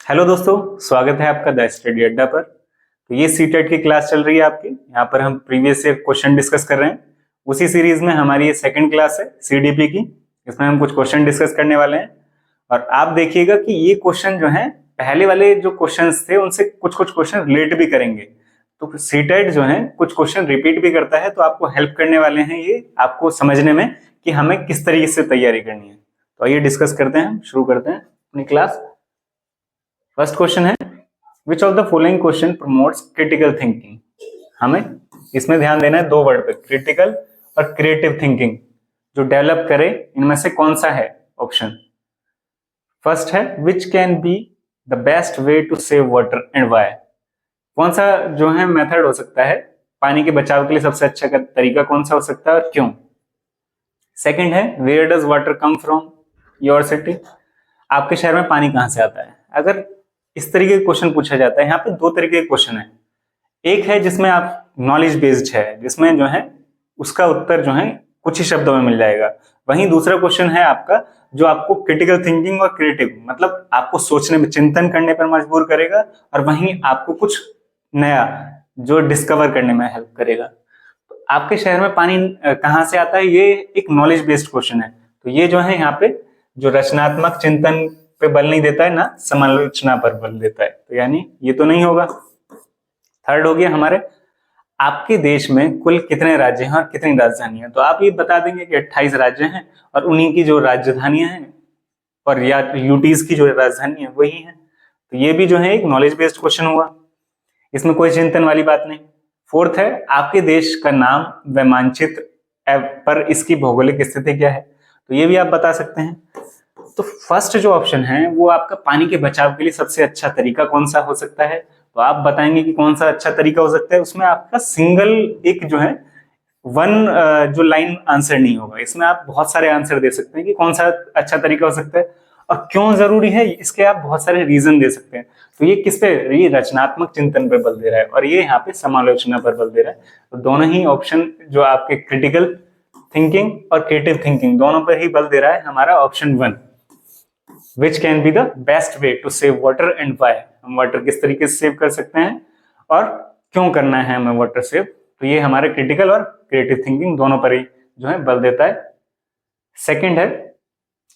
Hello दोस्तों, स्वागत है आपका द स्टडी अड्डा पर। तो ये सीटेट की क्लास चल रही है आपकी। यहाँ पर हम प्रीवियस ईयर क्वेश्चन डिस्कस कर रहे हैं। उसी सीरीज में हमारी ये सेकंड क्लास है सीडीपी की। इसमें हम कुछ क्वेश्चन डिस्कस करने वाले हैं और आप देखिएगा कि ये क्वेश्चन जो है पहले वाले जो क्वेश्चंस थे उनसे कुछ कुछ क्वेश्चन रिलेट भी करेंगे। तो सीटेट जो है कुछ क्वेश्चन रिपीट भी करता है, तो आपको हेल्प करने वाले हैं ये आपको समझने में कि हमें किस तरीके से तैयारी करनी है। तो आइए डिस्कस करते हैं, शुरू करते हैं अपनी क्लास। फर्स्ट क्वेश्चन है, which of the following question promotes critical thinking. हमें इसमें ध्यान देना है दो वर्ड पे, क्रिटिकल और क्रिएटिव थिंकिंग जो डेवलप करे, इनमें से कौन सा है ऑप्शन। फर्स्ट है, which can be the best way to save water and why. कौन सा जो है मेथड हो सकता है पानी के बचाव के लिए, सबसे अच्छा तरीका कौन सा हो सकता है और क्यों। सेकंड है, where does water come from your city. आपके शहर में पानी कहां से आता है। अगर इस तरीके का क्वेश्चन पूछा जाता है, यहाँ पे दो तरीके के क्वेश्चन है। एक है जिसमें आप नॉलेज बेस्ड है, जिसमें जो है उसका उत्तर जो है कुछ ही शब्दों में मिल जाएगा। वहीं दूसरा क्वेश्चन है आपका जो आपको क्रिटिकल थिंकिंग और क्रिएटिव, मतलब आपको सोचने में, चिंतन करने पर मजबूर करेगा और वहीं आपको कुछ नया जो डिस्कवर करने में हेल्प करेगा। तो आपके शहर में पानी कहाँ से आता है, ये एक नॉलेज बेस्ड क्वेश्चन है। तो ये जो है यहाँ पे जो रचनात्मक चिंतन पे बल नहीं देता है, ना समालोचना पर बल देता है, तो यानी ये तो नहीं होगा। थर्ड हो गया हमारे, आपके देश में कुल कितने राज्य हैं और कितनी राजधानियां। तो आप ये बता देंगे कि 28 राज्य हैं और उन्हीं की जो राजधानियां हैं और या यूटीज की जो राजधानी है वही है। तो ये भी जो है एक नॉलेज बेस्ड क्वेश्चन हुआ, इसमें कोई चिंतन वाली बात नहीं। फोर्थ है, आपके देश का नाम व मानचित्र पर इसकी भौगोलिक स्थिति क्या है। तो ये भी आप बता सकते हैं। तो फर्स्ट जो ऑप्शन है वो आपका पानी के बचाव के लिए सबसे अच्छा तरीका कौन सा हो सकता है। तो आप बताएंगे कि कौन सा अच्छा तरीका हो सकता है। उसमें आपका सिंगल एक जो है वन जो लाइन आंसर नहीं होगा, इसमें आप बहुत सारे आंसर दे सकते हैं कि कौन सा अच्छा तरीका हो सकता है और क्यों जरूरी है, इसके आप बहुत सारे रीजन दे सकते हैं। तो ये किस पे, ये रचनात्मक चिंतन पे बल दे रहा है और ये यहाँ पे समालोचना पर बल दे रहा है। तो दोनों ही ऑप्शन जो आपके क्रिटिकल थिंकिंग और क्रिएटिव थिंकिंग दोनों पर ही बल दे रहा है हमारा option 1, which can be the best way to save water and why. हम वाटर किस तरीके से सेव कर सकते हैं और क्यों करना है हमें वाटर सेव। तो ये हमारे क्रिटिकल और क्रिएटिव थिंकिंग दोनों पर ही जो है बल देता है। सेकंड है,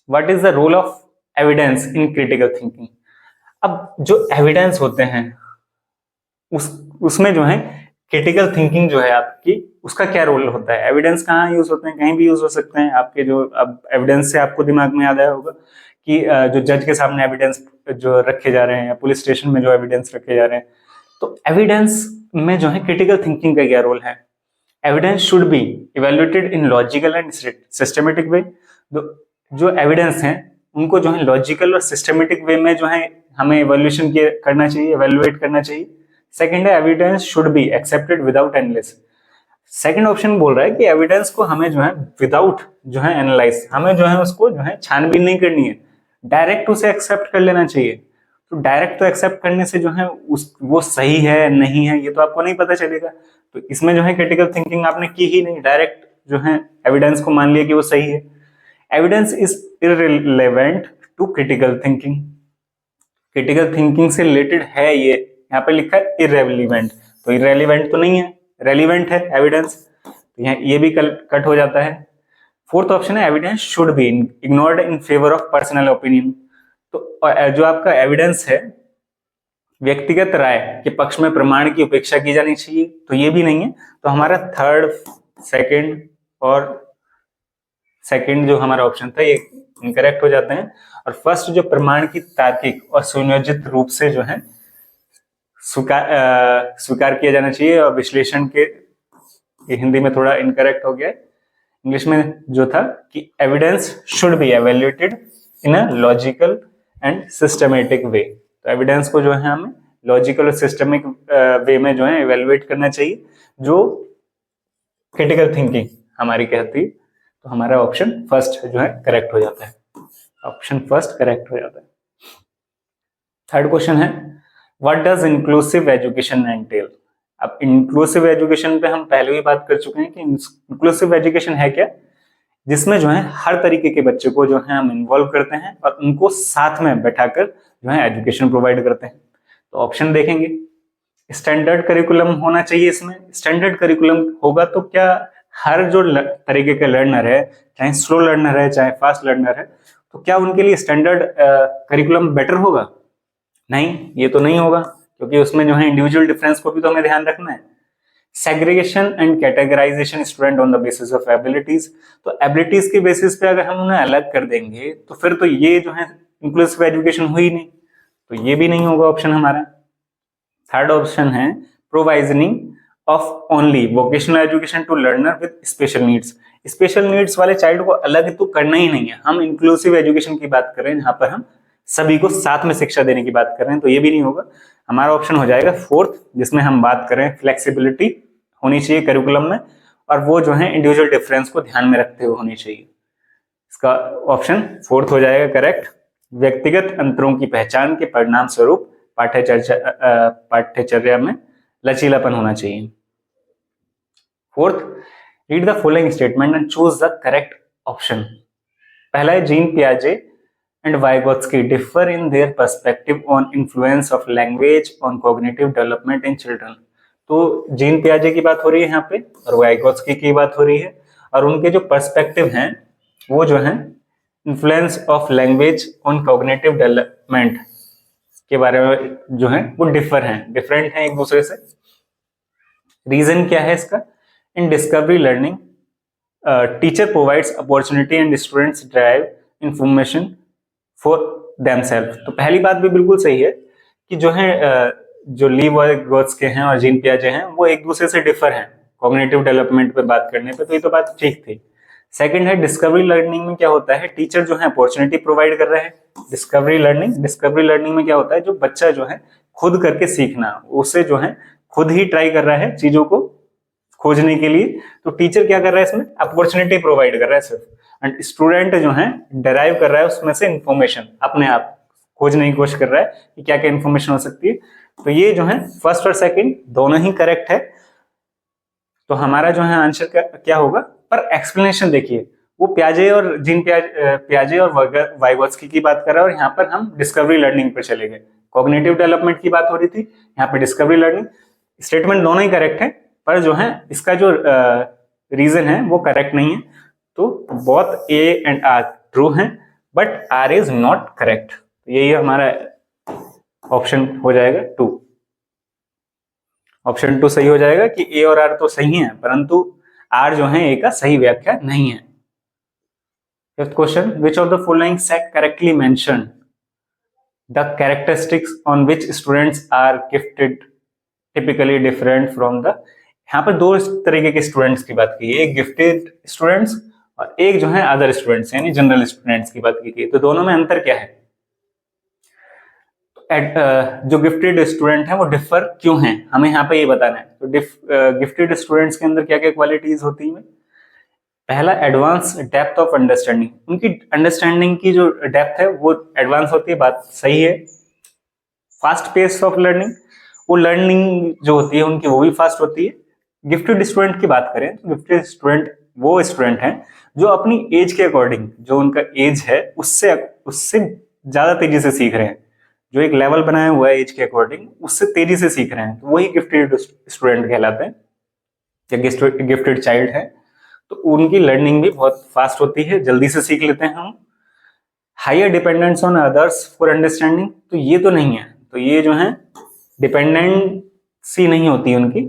what is the role of evidence in critical thinking. अब जो एविडेंस होते हैं उसमें जो है क्रिटिकल थिंकिंग जो है आपकी, उसका क्या रोल होता है। एविडेंस कहाँ यूज होते हैं, कहीं भी यूज हो सकते हैं आपके। जो अब एविडेंस से आपको दिमाग में याद आया होगा कि जो जज के सामने एविडेंस जो रखे जा रहे हैं या पुलिस स्टेशन में जो एविडेंस रखे जा रहे हैं, तो एविडेंस में जो है क्रिटिकल थिंकिंग का क्या रोल है। Evidence should be evaluated in logical and systematic way. जो एविडेंस हैं उनको जो है लॉजिकल और सिस्टमेटिक वे में जो है हमें इवेल्यूएशन करना चाहिए, इवेल्युएट करना चाहिए। सेकंड है, evidence should be accepted without analysis. Second option बोल रहा है कि एविडेंस को हमें जो है विदाउट जो है एनालाइज, हमें जो है उसको जो है छानबीन नहीं करनी है, डायरेक्ट उसे एक्सेप्ट कर लेना चाहिए। तो डायरेक्ट तो एक्सेप्ट करने से जो है वो सही है नहीं है ये तो आपको नहीं पता चलेगा। तो इसमें जो है क्रिटिकल थिंकिंग आपने की ही नहीं, डायरेक्ट जो है एविडेंस को मान लिया कि वो सही है। Evidence is irrelevant to critical thinking. Critical thinking से रिलेटेड है ये, यहाँ पे लिखा है इररेलेवेंट, तो इररेलेवेंट तो नहीं है, रेलिवेंट है एविडेंस। तो ये भी कट हो जाता है। फोर्थ ऑप्शन है, evidence should be ignored in favour of personal opinion. तो जो आपका एविडेंस है व्यक्तिगत राय के पक्ष में प्रमाण की उपेक्षा की जानी चाहिए, तो ये भी नहीं है। तो हमारा थर्ड, सेकंड जो हमारा ऑप्शन था ये इनकरेक्ट हो जाते हैं। और फर्स्ट जो प्रमाण की तार्किक और सुनियोजित रूप से जो है स्वीकार किया जाना चाहिए, और विश्लेषण के हिंदी में थोड़ा इनकरेक्ट हो गया, इंग्लिश में जो था कि evidence should be evaluated in a logical and systematic way. तो एविडेंस को जो है हमें लॉजिकल और सिस्टमिक वे में जो है एवेल्युएट करना चाहिए, जो क्रिटिकल थिंकिंग हमारी कहती है। तो हमारा ऑप्शन फर्स्ट जो है करेक्ट हो जाता है, ऑप्शन फर्स्ट करेक्ट हो जाता है। थर्ड क्वेश्चन है, what does inclusive education entail. अब इंक्लूसिव एजुकेशन पे हम पहले भी बात कर चुके हैं कि इंक्लूसिव एजुकेशन है क्या। जिसमें जो है हर तरीके के बच्चे को जो है हम इन्वॉल्व करते हैं और उनको साथ में बैठाकर जो है एजुकेशन प्रोवाइड करते हैं। तो ऑप्शन देखेंगे, स्टैंडर्ड करिकुलम होना चाहिए। इसमें स्टैंडर्ड करिकुलम होगा तो क्या हर जो तरीके का लर्नर है, चाहे स्लो लर्नर है चाहे फास्ट लर्नर है, तो क्या उनके लिए स्टैंडर्ड करिकुलम बेटर होगा? नहीं, ये तो नहीं होगा, क्योंकि उसमें जो है इंडिविजुअल डिफरेंस को भी तो हमें ध्यान रखना है। Segregation and categorization student on the basis of abilities, तो एबिलिटीज के बेसिस पे अगर हम उन्हें अलग कर देंगे तो फिर तो ये जो है इंक्लूसिव एजुकेशन हुई नहीं, तो ये भी नहीं होगा ऑप्शन हमारा। थर्ड ऑप्शन है provisioning of only vocational education to learner with special needs. Special needs वाले चाइल्ड को अलग तो करना ही नहीं है, हम इंक्लूसिव एजुकेशन की बात कर रहे हैं, जहां पर हम सभी को साथ में शिक्षा देने की बात कर रहे हैं, तो ये भी नहीं होगा। हमारा ऑप्शन हो जाएगा फोर्थ, जिसमें हम बात करें फ्लेक्सिबिलिटी होनी चाहिए करिकुलम में, और वो जो है इंडिविजुअल डिफरेंस को ध्यान में रखते हुए होनी चाहिए। इसका ऑप्शन फोर्थ हो जाएगा करेक्ट। व्यक्तिगत अंतरों की पहचान के परिणाम स्वरूप पाठ्यचर्या में लचीलापन होना चाहिए। Fourth, read the following statement and choose the correct option. पहला है जीन पियाजे and Vygotsky differ in their perspective on influence of language on cognitive development in children. तो जीन पियाजे की बात हो रही है यहाँ पे और वाइगोत्स्की की बात हो रही है, और उनके जो पर्सपेक्टिव हैं वो जो है influence of language on cognitive development के बारे में जो है वो डिफरेंट हैं एक दूसरे से। रीजन क्या है इसका? In discovery learning teacher provides opportunity and students drive information for themselves. तो पहली बात भी बिल्कुल सही है कि जो है जो ली वाइगोत्स्की हैं और जीन पियाजे हैं वो एक दूसरे से डिफर हैं कॉग्निटिव डेवलपमेंट पे बात करने पे, तो ये तो बात ठीक थी। सेकंड है डिस्कवरी लर्निंग में क्या होता है, टीचर जो है अपॉर्चुनिटी प्रोवाइड कर रहे हैं। डिस्कवरी लर्निंग में क्या होता है, जो बच्चा जो है खुद करके सीखना, उसे जो है खुद ही ट्राई कर रहा है चीजों को खोजने के लिए, तो टीचर क्या कर रहा है इसमें अपॉर्चुनिटी प्रोवाइड कर रहा है सिर्फ, एंड स्टूडेंट जो है डिराइव कर रहा है उसमें से इंफॉर्मेशन, अपने आप खोजने की कोशिश कर रहा है कि क्या क्या इंफॉर्मेशन हो सकती है। तो ये जो है फर्स्ट और सेकंड दोनों ही करेक्ट है। तो हमारा जो है आंसर क्या होगा, पर एक्सप्लेनेशन देखिए, वो पियाजे और वाइगोत्स्की की बात कर रहा है और यहाँ पर हम डिस्कवरी लर्निंग पर चले गए। कॉग्निटिव डेवलपमेंट की बात हो रही थी, यहाँ पे डिस्कवरी लर्निंग। स्टेटमेंट दोनों ही करेक्ट है, पर जो है इसका जो रीजन है वो करेक्ट नहीं है। तो both A and R true हैं, but R is not correct. यही हमारा ऑप्शन हो जाएगा 2। ऑप्शन 2 सही हो जाएगा कि ए और आर तो सही हैं, परंतु आर जो है ए का सही व्याख्या नहीं है। Fifth question, which of the following set correctly mention the characteristics on which students are gifted typically different from the. यहाँ पर दो तरीके के स्टूडेंट्स की बात की है, एक गिफ्टेड स्टूडेंट्स और एक जो है अदर स्टूडेंट्स यानी जनरल स्टूडेंट्स की बात की गई। तो दोनों में अंतर क्या है? जो गिफ्टेड स्टूडेंट है वो डिफर क्यों हैं, हमें यहाँ पे ये बताना है। तो गिफ्टेड स्टूडेंट्स के अंदर क्या क्या क्वालिटीज होती है? पहला, एडवांस डेप्थ ऑफ अंडरस्टैंडिंग, उनकी अंडरस्टैंडिंग की जो डेप्थ है वो एडवांस होती है, बात सही है। फास्ट पेस ऑफ लर्निंग, वो लर्निंग जो होती है उनकी वो भी फास्ट होती है। गिफ्टेड स्टूडेंट की बात करें तो गिफ्टेड स्टूडेंट वो स्टूडेंट हैं जो अपनी एज के अकॉर्डिंग, जो उनका एज है उससे ज्यादा तेजी से सीख रहे हैं, जो एक लेवल बनाया हुआ है एज के अकॉर्डिंग उससे तेजी से सीख रहे हैं, तो वही गिफ्टेड स्टूडेंट कहलाते हैं या गिफ्टेड चाइल्ड है। तो उनकी लर्निंग भी बहुत फास्ट होती है, जल्दी से सीख लेते हैं हम। Higher dependence on others for understanding, तो ये तो नहीं है, तो ये जो है डिपेंडेंसी नहीं होती उनकी।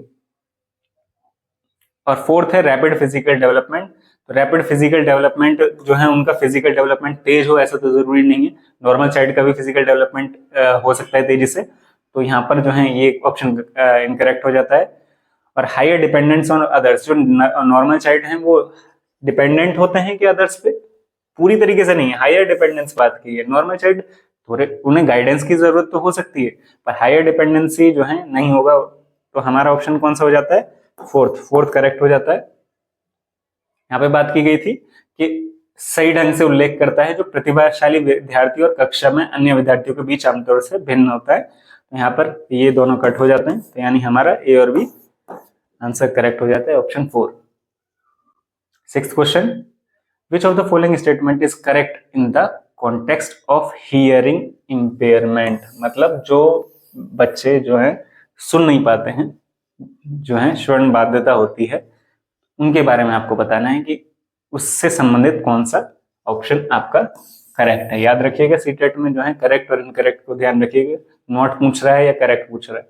और फोर्थ है रैपिड फिजिकल डेवलपमेंट, तो रैपिड फिजिकल डेवलपमेंट जो है उनका फिजिकल डेवलपमेंट तेज हो ऐसा तो जरूरी नहीं है, नॉर्मल चाइल्ड का भी फिजिकल डेवलपमेंट हो सकता है तेजी से, तो यहाँ पर जो है ये ऑप्शन इनकरेक्ट हो जाता है। और हायर डिपेंडेंस ऑन अदर्स, जो नॉर्मल चाइल्ड हैं वो डिपेंडेंट होते हैं कि अदर्स पे, पूरी तरीके से नहीं है, हायर डिपेंडेंस बात की है। नॉर्मल चाइल्ड थोड़े उन्हें गाइडेंस की जरूरत तो हो सकती है, पर हायर डिपेंडेंसी जो है नहीं होगा। तो हमारा ऑप्शन कौन सा हो जाता है? फोर्थ करेक्ट हो जाता है। यहाँ पे बात की गई थी कि सही ढंग से उल्लेख करता है जो प्रतिभाशाली विद्यार्थी और कक्षा में अन्य विद्यार्थियों के बीच आमतौर से भिन्न होता है। तो यहाँ पर ये दोनों कट हो जाते हैं, तो यानी हमारा ए और बी आंसर करेक्ट हो जाता है, option 4। Sixth question, which of the following statement is correct in the context of hearing impairment, मतलब जो बच्चे जो है सुन नहीं पाते हैं, जो है श्रवण बाध्यता होती है, उनके बारे में आपको बताना है कि उससे संबंधित कौन सा ऑप्शन आपका करेक्ट है। याद रखिएगा सीटेट में जो है करेक्ट और इनकरेक्ट को ध्यान रखिएगा, नॉट पूछ रहा है या करेक्ट पूछ रहा है।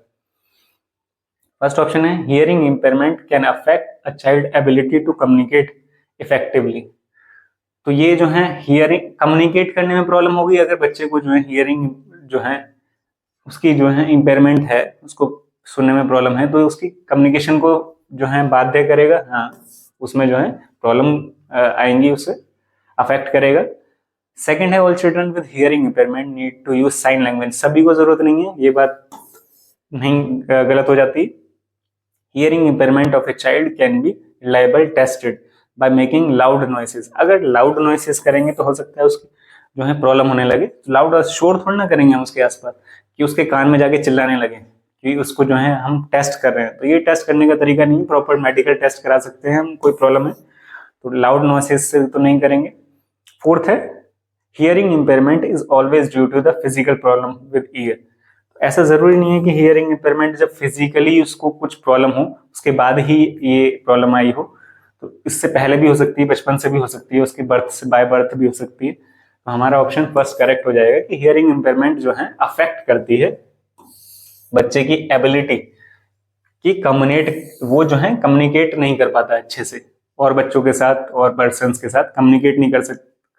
फर्स्ट ऑप्शन है hearing impairment can affect a child ability to communicate effectively. तो ये जो है हियरिंग कम्युनिकेट करने में प्रॉब्लम होगी अगर बच्चे को जो है हियरिंग जो है उसकी जो है इम्पेयरमेंट है, उसको सुनने में प्रॉब्लम है, तो उसकी कम्युनिकेशन को जो है बाध्य करेगा, हाँ उसमें जो है प्रॉब्लम आएंगी, उससे अफेक्ट करेगा। सेकंड है all children with hearing impairment need to use sign language, सभी को जरूरत नहीं है, ये बात नहीं गलत हो जाती। Hearing impairment of a child can be reliable tested by making loud noises, अगर लाउड नॉइसेस करेंगे तो हो सकता है उसकी जो है प्रॉब्लम होने लगे। लाउड और शोर थोड़ा ना करेंगे हम उसके आसपास कि उसके कान में जाके चिल्लाने लगे कि उसको जो है हम टेस्ट कर रहे हैं, तो ये टेस्ट करने का तरीका नहीं, प्रॉपर मेडिकल टेस्ट करा सकते हैं हम, कोई प्रॉब्लम है तो लाउड नॉइसेस से तो नहीं करेंगे। फोर्थ है hearing impairment is always due to the physical problem with ear, ऐसा जरूरी नहीं है कि हियरिंग इम्पेयरमेंट जब फिजिकली उसको कुछ प्रॉब्लम हो उसके बाद ही ये प्रॉब्लम आई हो, तो इससे पहले भी हो सकती है, बचपन से भी हो सकती है, उसकी बर्थ से बाय बर्थ भी हो सकती है। तो हमारा ऑप्शन फर्स्ट करेक्ट हो जाएगा कि हियरिंग इम्पेयरमेंट जो है अफेक्ट करती है बच्चे की एबिलिटी कि वो जो है कम्युनिकेट नहीं कर पाता है अच्छे से, और बच्चों के साथ और पर्सन्स के साथ कम्युनिकेट नहीं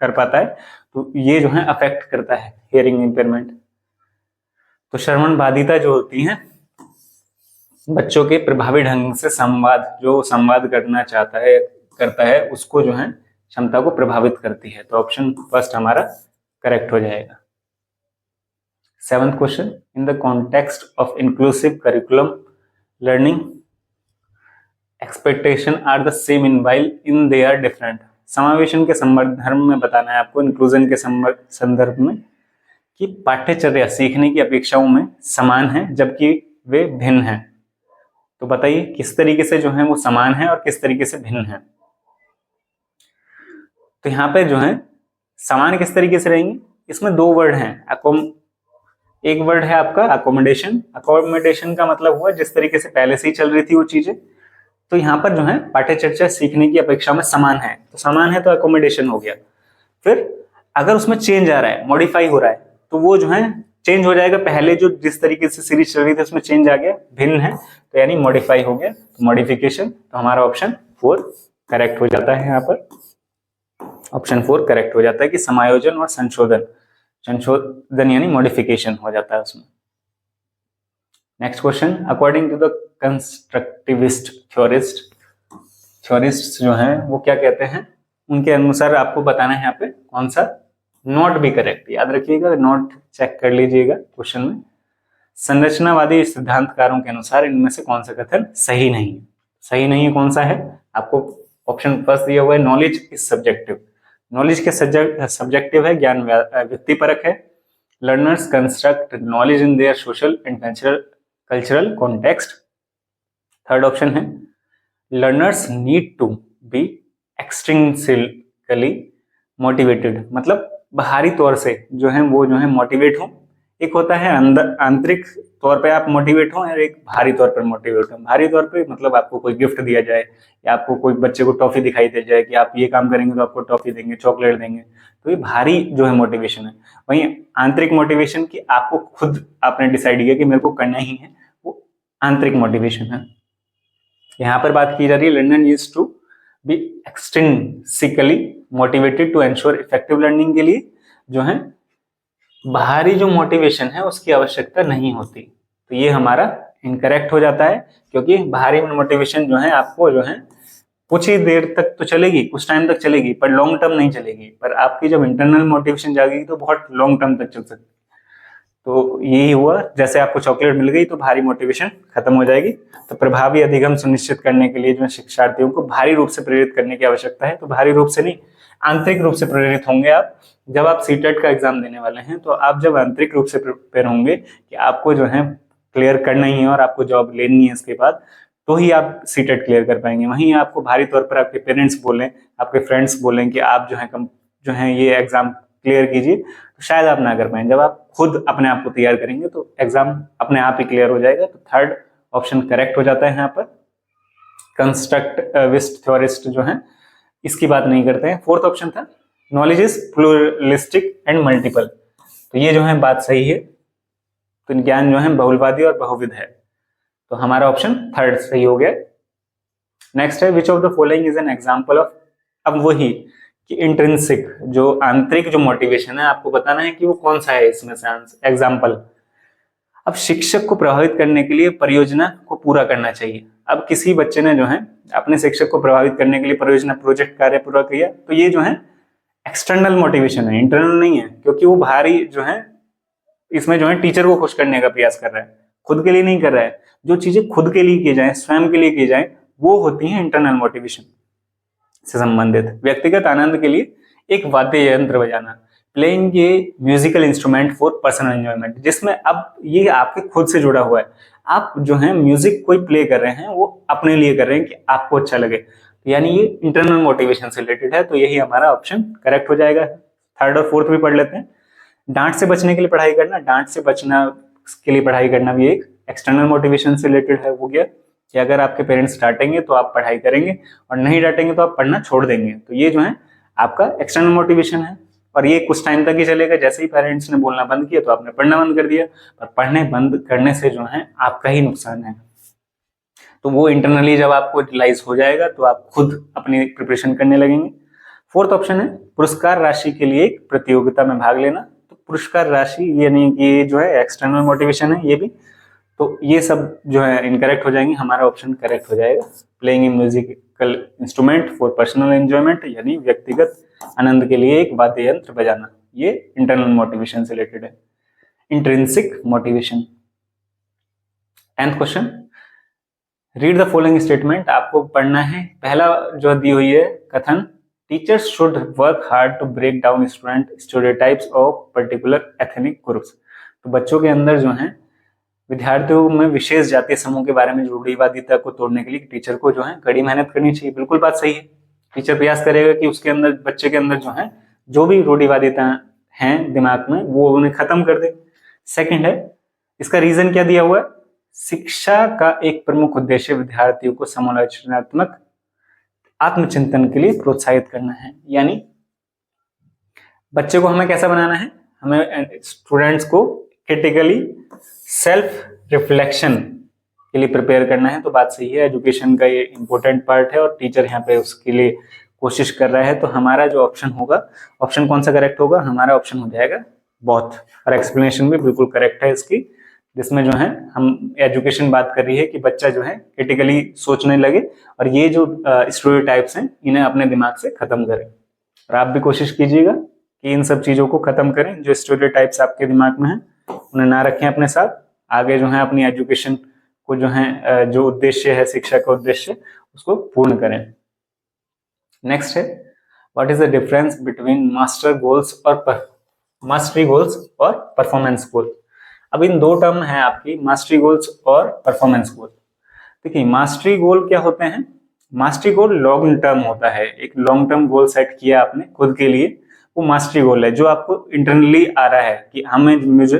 कर पाता है, तो ये जो है अफेक्ट करता है हियरिंग इम्पेयरमेंट। तो श्रवण बाधिता जो होती है बच्चों के प्रभावी ढंग से संवाद करना करता है उसको जो है क्षमता को प्रभावित करती है, तो ऑप्शन फर्स्ट हमारा करेक्ट हो जाएगा। Seventh question, in the context of inclusive curriculum learning expectation are the same in while in they are different, समावेशन के संदर्भ में बताना है आपको, इंक्लूजन के संदर्भ में, कि पाठ्यचर्या सीखने की अपेक्षाओं में समान है जबकि वे भिन्न हैं। तो बताइए किस तरीके से जो है वो समान है और किस तरीके से भिन्न है। तो यहाँ पे जो है समान किस तरीके से रहेंगे, इसमें दो वर्ड हैं, एक वर्ड है आपका अकोमोडेशन, अकोमोडेशन का मतलब हुआ जिस तरीके से पहले से ही चल रही थी वो चीजें, तो यहाँ पर जो है पाठ्यचर्या सीखने की अपेक्षा में समान है, तो समान है तो अकोमोडेशन हो गया। फिर अगर उसमें चेंज आ रहा है, मॉडिफाई हो रहा है, तो वो जो है चेंज हो जाएगा, पहले जो जिस तरीके से सीरीज चल रही थी उसमें चेंज आ गया, भिन्न है तो यानी मॉडिफाई हो गया, तो मॉडिफिकेशन, तो हमारा ऑप्शन 4 करेक्ट हो जाता है। यहाँ पर ऑप्शन 4 करेक्ट हो जाता है कि समायोजन और संशोधन यानी मॉडिफिकेशन हो जाता है उसमें। Next question, according to the constructivist theorist जो हैं वो क्या कहते हैं, उनके अनुसार आपको बताना है यहाँ पे कौन सा नॉट भी करेक्ट, याद रखिएगा, नॉट चेक कर लीजिएगा क्वेश्चन में। संरचनावादी सिद्धांतकारों के अनुसार इनमें से कौन सा कथन सही नहीं है, सही नहीं है कौन सा है, आपको ऑप्शन फर्स्ट दिया हुआ है, नॉलेज इज सब्जेक्टिव, नॉलेज के सब्जेक्टिव है, ज्ञान व्यक्तिपरक है, learners construct knowledge in their social and cultural context. Third option है learners need to be extrinsically motivated, मतलब बाहरी तौर से जो है वो जो है मोटिवेट हो, एक होता है अंदर आंतरिक तौर पे आप मोटिवेट हो और एक बाहरी तौर पर मोटिवेट हो। बाहरी तौर पे मतलब आपको कोई गिफ्ट दिया जाए या आपको कोई बच्चे को टॉफी दिखाई दे जाए कि आप ये काम करेंगे तो आपको टॉफी देंगे, चॉकलेट देंगे, तो ये बाहरी जो है मोटिवेशन है। वहीं आंतरिक मोटिवेशन की आपको खुद आपने डिसाइड किया कि मेरे को करना ही है, वो आंतरिक मोटिवेशन है। यहाँ पर बात की जा रही है learner needs to be extrinsically motivated to ensure effective learning के लिए जो है बाहरी जो मोटिवेशन है उसकी आवश्यकता नहीं होती, तो ये हमारा इनकरेक्ट हो जाता है, क्योंकि बाहरी मोटिवेशन जो है आपको जो है कुछ ही देर तक तो चलेगी, कुछ टाइम तक चलेगी, पर लॉन्ग टर्म नहीं चलेगी, पर आपकी जब इंटरनल मोटिवेशन जाएगी तो बहुत लॉन्ग टर्म तक चल सकती है। तो यही हुआ, जैसे आपको चॉकलेट मिल गई तो भारी मोटिवेशन खत्म हो जाएगी। तो प्रभावी अधिगम सुनिश्चित करने के लिए जो शिक्षार्थियों को भारी रूप से प्रेरित करने की आवश्यकता है, तो भारी रूप से नहीं आंतरिक रूप से प्रेरित होंगे आप। जब आप सीटेट का एग्जाम देने वाले हैं तो आप जब आंतरिक रूप से प्रिपेयर होंगे कि आपको जो है क्लियर करना ही है और आपको जॉब लेनी है इसके बाद, तो ही आप सीटेट क्लियर कर पाएंगे। वहीं आपको भारी तौर पर आपके पेरेंट्स बोलें, आपके फ्रेंड्स बोलें कि आप जो है ये एग्जाम क्लियर कीजिए, तो शायद आप ना कर पाए। जब आप खुद अपने आप को तैयार करेंगे तो एग्जाम अपने आप ही क्लियर हो जाएगा। तो थर्ड ऑप्शन करेक्ट हो जाता है यहाँ पर। कंस्ट्रक्टिविस्ट थ्योरिस्ट जो है इसकी बात नहीं करते हैं। फोर्थ ऑप्शन था knowledge is pluralistic and multiple, तो ये जो है बात सही है। तो ज्ञान जो है बहुलवादी और बहुविध है, तो हमारा ऑप्शन थर्ड सही हो गया। नेक्स्ट है which of the following is an example of, अब वही कि इंट्रिंसिक जो आंतरिक जो मोटिवेशन है आपको बताना है कि वो कौन सा है इसमें से एग्जांपल। अब शिक्षक को प्रभावित करने के लिए परियोजना को पूरा करना चाहिए। अब किसी बच्चे ने जो है अपने शिक्षक को प्रभावित करने के लिए परियोजना प्रोजेक्ट कार्य पूरा किया, तो ये जो है एक्सटर्नल मोटिवेशन है, इंटरनल नहीं है, क्योंकि वो बाहरी जो है इसमें जो है टीचर को खुश करने का प्रयास कर रहा है, खुद के लिए नहीं कर रहा है। जो चीजें खुद के लिए की जाए, स्वयं के लिए की जाए, वो होती है इंटरनल मोटिवेशन से संबंधित। व्यक्तिगत आनंद के लिए एक वाद्य यंत्र बजाना, playing a musical instrument for personal enjoyment, जिसमें अब ये आपके खुद से जुड़ा हुआ है। आप जो है म्यूजिक कोई प्ले कर रहे हैं वो अपने लिए कर रहे हैं कि आपको अच्छा लगे, तो यानी ये इंटरनल मोटिवेशन से रिलेटेड है। तो यही हमारा ऑप्शन करेक्ट हो जाएगा। थर्ड और फोर्थ भी पढ़ लेते हैं। डांट से बचने के लिए पढ़ाई करना, डांट से बचना के लिए पढ़ाई करना भी एक एक्सटर्नल मोटिवेशन से रिलेटेड है। हो गया कि अगर आपके पेरेंट्स डांटेंगे तो आप पढ़ाई करेंगे और नहीं डांटेंगे तो आप पढ़ना छोड़ देंगे, तो ये जो है आपका एक्सटर्नल मोटिवेशन है। और ये कुछ टाइम तक ही चलेगा, जैसे ही पेरेंट्स ने बोलना बंद किया तो आपने पढ़ना बंद कर दिया, पर पढ़ने बंद करने से जो है आपका ही नुकसान है। तो वो इंटरनली जब आपको रियलाइज हो जाएगा तो आप खुद अपनी प्रिपरेशन करने लगेंगे। फोर्थ ऑप्शन है पुरस्कार राशि के लिए एक प्रतियोगिता में भाग लेना। तो पुरस्कार राशि यानी कि जो है एक्सटर्नल मोटिवेशन है ये भी, तो ये सब जो है इनकरेक्ट हो जाएंगे। हमारा ऑप्शन करेक्ट हो जाएगा playing a musical instrument for personal enjoyment, यानी व्यक्तिगत आनंद के लिए एक वाद्य यंत्र बजाना, ये इंटरनल मोटिवेशन से रिलेटेड है। Intrinsic motivation. 10th question, read the following statement. आपको पढ़ना है पहला जो दी हुई है कथन, teachers should work hard to break down student stereotypes of particular ethnic groups. तो बच्चों के अंदर जो है विद्यार्थियों में विशेष जातीय समूह के बारे में रूढ़िवादिता को तोड़ने के लिए टीचर को जो है कड़ी मेहनत करनी चाहिए। बिल्कुल बात सही है। टीचर प्रयास करेगा कि उसके अंदर, बच्चे के अंदर जो है जो भी रूढ़िवादिता हैं दिमाग में वो उन्हें खत्म कर दे। सेकंड है, इसका रीजन क्या दिया हुआ है, शिक्षा का एक प्रमुख उद्देश्य विद्यार्थियों को समालोचनात्मक आत्मचिंतन के लिए प्रोत्साहित करना है। यानी बच्चे को हमें कैसा बनाना है, हमें स्टूडेंट्स को क्रिटिकली सेल्फ रिफ्लेक्शन के लिए प्रिपेयर करना है। तो बात सही है, एजुकेशन का ये इंपॉर्टेंट पार्ट है और टीचर यहाँ पे उसके लिए कोशिश कर रहा है। तो हमारा जो ऑप्शन होगा, ऑप्शन कौन सा करेक्ट होगा, हमारा ऑप्शन हो जाएगा बोथ। और एक्सप्लेनेशन भी बिल्कुल करेक्ट है इसकी, जिसमें जो है हम एजुकेशन बात कर रही है कि बच्चा जो है क्रिटिकली सोचने लगे और ये जो स्टेरियोटाइप्स हैं इन्हें अपने दिमाग से खत्म करें। और आप भी कोशिश कीजिएगा कि इन सब चीजों को खत्म करें, जो स्टेरियोटाइप्स आपके दिमाग में हैं उन्हें ना रखें अपने साथ। आगे जो है अपनी एजुकेशन को जो है जो उद्देश्य है, शिक्षा का उद्देश्य, उसको पूर्ण करें। नेक्स्ट है, what is the difference between master goals और मास्टरी गोल्स और परफॉर्मेंस गोल। अब इन दो टर्म है आपकी, मास्टरी गोल्स और परफॉर्मेंस गोल। देखिए मास्टरी गोल क्या होते हैं, मास्टरी गोल लॉन्ग टर्म होता है, एक लॉन्ग टर्म गोल सेट किया आपने खुद के लिए, वो मास्टरी गोल है जो आपको इंटरनली आ रहा है कि हमें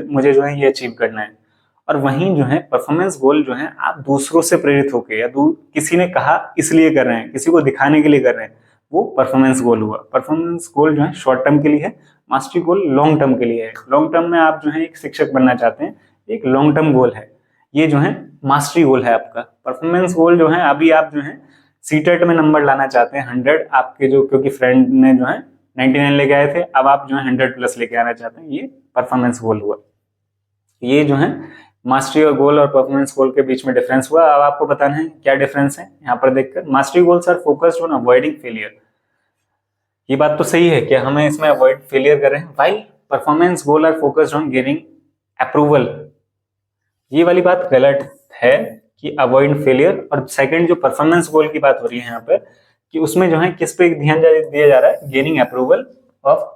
मुझे जो है ये अचीव करना है। और वहीं जो है परफॉर्मेंस गोल जो है आप दूसरों से प्रेरित होकर या किसी ने कहा इसलिए कर रहे हैं, किसी को दिखाने के लिए कर रहे हैं, वो परफॉर्मेंस गोल हुआ। परफॉर्मेंस गोल जो है शॉर्ट टर्म के लिए है, मास्टरी गोल लॉन्ग टर्म के लिए है। लॉन्ग टर्म में आप जो है एक शिक्षक बनना चाहते हैं, एक लॉन्ग टर्म गोल है, ये जो है मास्टरी गोल है आपका। परफॉर्मेंस गोल जो है अभी आप जो है सीटेट में नंबर लाना चाहते हैं 100, आपके जो क्योंकि फ्रेंड ने जो है 99 लेके आए थे, अब आप जो है 100+ लेके आना चाहते हैं, ये परफॉर्मेंस गोल हुआ। ये जो है मास्टरी और गोल और परफॉर्मेंस गोल के बीच में डिफरेंस हुआ। अब आपको बताना है क्या डिफरेंस है यहाँ पर देखकर। Mastery goals are focused on avoiding failure, ये बात तो सही है कि हमें इसमें अवॉइड फेलियर कर रहे हैं, while performance goal are focused on gaining approval. ये वाली बात गलत है कि अवॉइड फेलियर। और सेकंड जो परफॉर्मेंस गोल की बात हो रही है यहाँ पर कि उसमें जो है किस पे ध्यान दिया जा रहा है, gaining approval of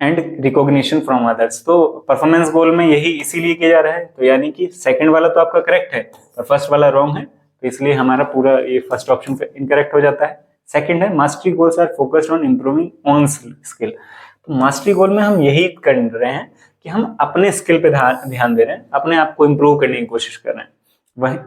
and recognition from others. तो परफॉर्मेंस गोल में यही इसीलिए किया जा रहा है, तो यानी कि सेकंड वाला तो आपका करेक्ट है पर फर्स्ट वाला रॉन्ग है, तो तो इसलिए हमारा पूरा ये फर्स्ट ऑप्शन इनकरेक्ट हो जाता है। सेकंड है mastery goals are focused on improving own skill. तो मास्टरी गोल में हम यही कर रहे हैं कि हम अपने स्किल पे ध्यान दे रहे हैं, अपने आप को इम्प्रूव करने की कोशिश कर रहे हैं। वही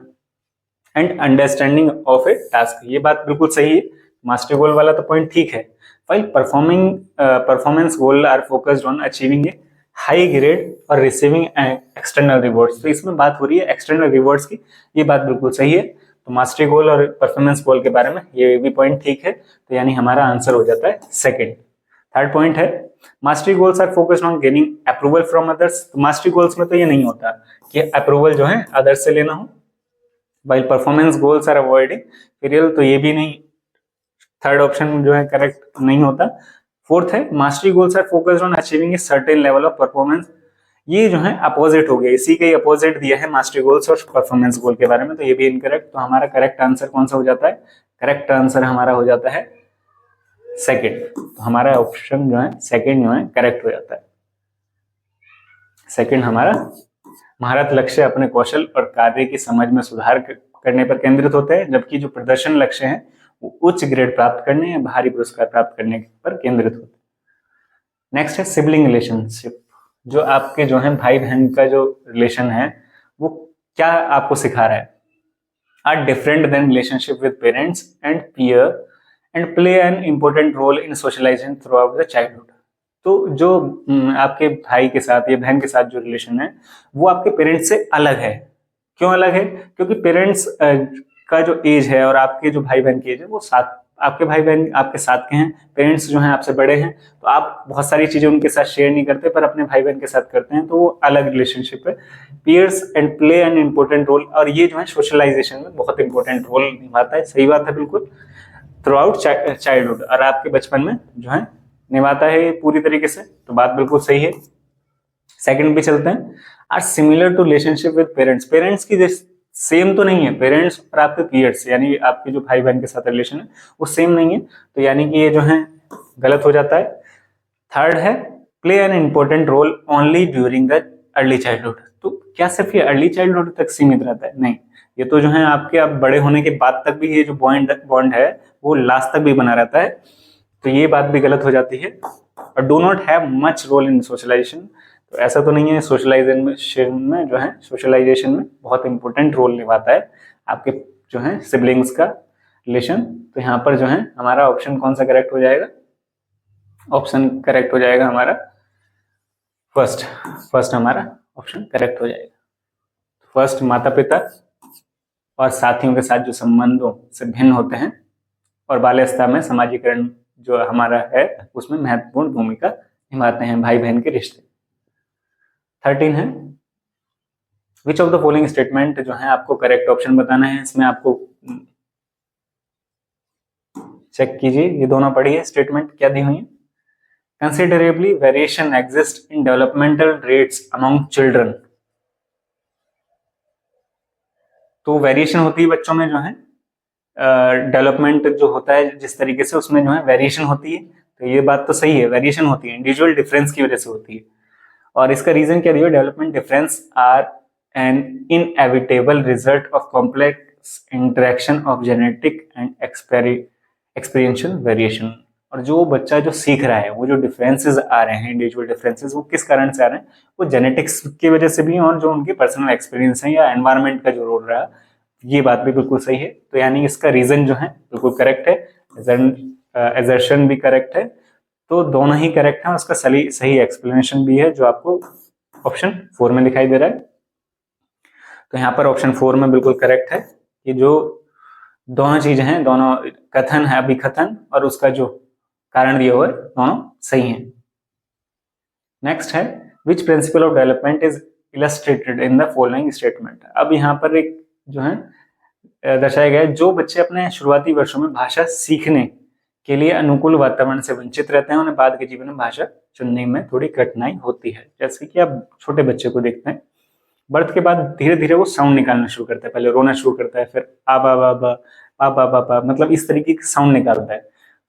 and understanding of A task, ये बात बिल्कुल सही है, मास्टरी गोल वाला तो पॉइंट ठीक है। while performance goal are focused on achieving a high grade और रिसीविंग एक्सटर्नल रिवॉर्ड्स। तो इसमें बात हो रही है एक्सटर्नल रिवॉर्ड्स की, ये बात बिल्कुल सही है। तो मास्टरी गोल और परफॉर्मेंस गोल के बारे में ये भी पॉइंट ठीक है, तो यानी हमारा आंसर हो जाता है सेकंड। थर्ड पॉइंट है mastery goals are focused on gaining approval from others. तो मास्टरी गोल्स में तो ये नहीं होता कि अप्रूवल जो है अदर्स से लेना हो। while performance goals are avoiding failure, तो ये भी नहीं, थर्ड ऑप्शन जो है करेक्ट नहीं होता। फोर्थ है mastery goals are focused on achieving a certain level of performance. ये जो है अपोजिट हो गया, इसी के अपोजिट दिया है मास्टरी गोल्स और परफॉर्मेंस गोल के बारे में, तो ये भी इनकरेक्ट। तो हमारा करेक्ट आंसर कौन सा हो जाता है? करेक्ट आंसर हमारा हो जाता है सेकंड। तो हमारा ऑप्शन जो है सेकंड जो है करेक्ट हो जाता है। सेकंड हमारा महारत लक्ष्य अपने कौशल और कार्य की समझ में सुधार करने पर केंद्रित होते हैं, जबकि जो प्रदर्शन लक्ष्य हैं वो उच्च ग्रेड प्राप्त करने या भारी पुरस्कार प्राप्त करने पर केंद्रित होते हैं। नेक्स्ट है सिबलिंग रिलेशनशिप। जो आपके जो है भाई बहन का जो रिलेशन है वो क्या आपको सिखा रहा है? Are different than relationship with parents and peer and play an important role in socialization throughout the childhood. तो जो आपके भाई के साथ या बहन के साथ जो रिलेशन है वो आपके पेरेंट्स से अलग है। क्यों अलग है? क्योंकि पेरेंट्स का जो एज है और आपके जो भाई बहन की एज है वो साथ, आपके भाई बहन आपके साथ के हैं, पेरेंट्स जो हैं आपसे बड़े हैं, तो आप बहुत सारी चीजें उनके साथ शेयर नहीं करते पर अपने भाई बहन के साथ करते हैं, तो वो अलग रिलेशनशिप है। Peers and play an important role, और ये जो है सोशलाइजेशन में बहुत इंपॉर्टेंट रोल निभाता है। सही बात है बिल्कुल, थ्रू आउट चाइल्डहुड, और आपके बचपन में जो है निभाता है पूरी तरीके से, तो बात बिल्कुल सही है। सेकंड पे चलते हैं। Are similar to relationship with parents. Parents की सेम तो नहीं है, पेरेंट्स और आपके पीयर्स यानी आपके जो भाई बहन के साथ रिलेशन है वो सेम नहीं है, तो यानी कि ये जो है गलत हो जाता है। थर्ड है play an important role only during the early childhood. तो क्या सिर्फ ये अर्ली चाइल्डहुड तक सीमित रहता है? नहीं, ये तो जो है आपके अब बड़े होने के बाद तक भी ये जो बॉन्ड है वो लास्ट तक भी बना रहता है, तो ये बात भी गलत हो जाती है। और do not have much role in socialization, तो ऐसा तो नहीं है, सोशलाइजेशन में जो है सोशलाइजेशन में बहुत इंपॉर्टेंट रोल निभाता है आपके जो है सिबलिंग्स का रिलेशन। तो यहाँ पर जो है हमारा ऑप्शन कौन सा करेक्ट हो जाएगा? ऑप्शन करेक्ट हो जाएगा हमारा फर्स्ट हमारा ऑप्शन करेक्ट हो जाएगा। फर्स्ट, माता पिता और साथियों के साथ जो संबंधों से भिन्न होते हैं और बाल्यावस्था में समाजीकरण जो हमारा है उसमें महत्वपूर्ण भूमिका निभाते हैं भाई बहन के रिश्ते। 13 है which of the following statement, जो है आपको करेक्ट ऑप्शन बताना है। इसमें आपको चेक कीजिए, ये दोनों पढ़िए स्टेटमेंट क्या दी हुई है। Considerably variation exist in developmental rates among children. तो वेरिएशन होती है बच्चों में जो है डेवलपमेंट जो होता है जिस तरीके से उसमें जो है वेरिएशन होती है, तो ये बात तो सही है, वेरिएशन होती है, इंडिविजुअल डिफरेंस की वजह से होती है। और इसका रीजन क्या दिया? Development difference are an inevitable result of complex interaction of genetic and experiential variation. और जो बच्चा जो सीख रहा है वो जो डिफरेंसेस आ रहे हैं, इंडिविजुअल डिफरेंसेस, वो किस कारण से आ रहे हैं? वो जेनेटिक्स की वजह से भी हैं और जो उनकी पर्सनल एक्सपीरियंस है या एनवायरनमेंट का जो रोल रहा, ये बात भी बिल्कुल सही है। तो यानी इसका रीजन जो है बिल्कुल करेक्ट है, एजर्शन भी करेक्ट है, तो दोनों ही करेक्ट है। उसका सही एक्सप्लेनेशन भी है जो आपको ऑप्शन 4 में दिखाई दे रहा है। तो यहाँ पर ऑप्शन 4 में बिल्कुल करेक्ट है कि जो दोनों चीजें हैं, दोनों कथन है, अभिकथन और उसका जो कारण दिया हुआ है, दोनों सही हैं। नेक्स्ट है which principle of development is illustrated in the following statement. अब यहाँ पर एक जो है दर्शाया गया है, जो बच्चे अपने शुरुआती वर्षों में भाषा सीखने के लिए अनुकूल वातावरण से वंचित रहते हैं उन्हें बाद के जीवन में भाषा चुनने में थोड़ी कठिनाई होती है। जैसे कि आप छोटे बच्चे को देखते हैं, बर्थ के बाद धीरे धीरे वो साउंड निकालना शुरू करता है, पहले रोना शुरू करता है, फिर आ बा बा बा पा पा पा पा, मतलब इस तरीके की साउंड निकालता है।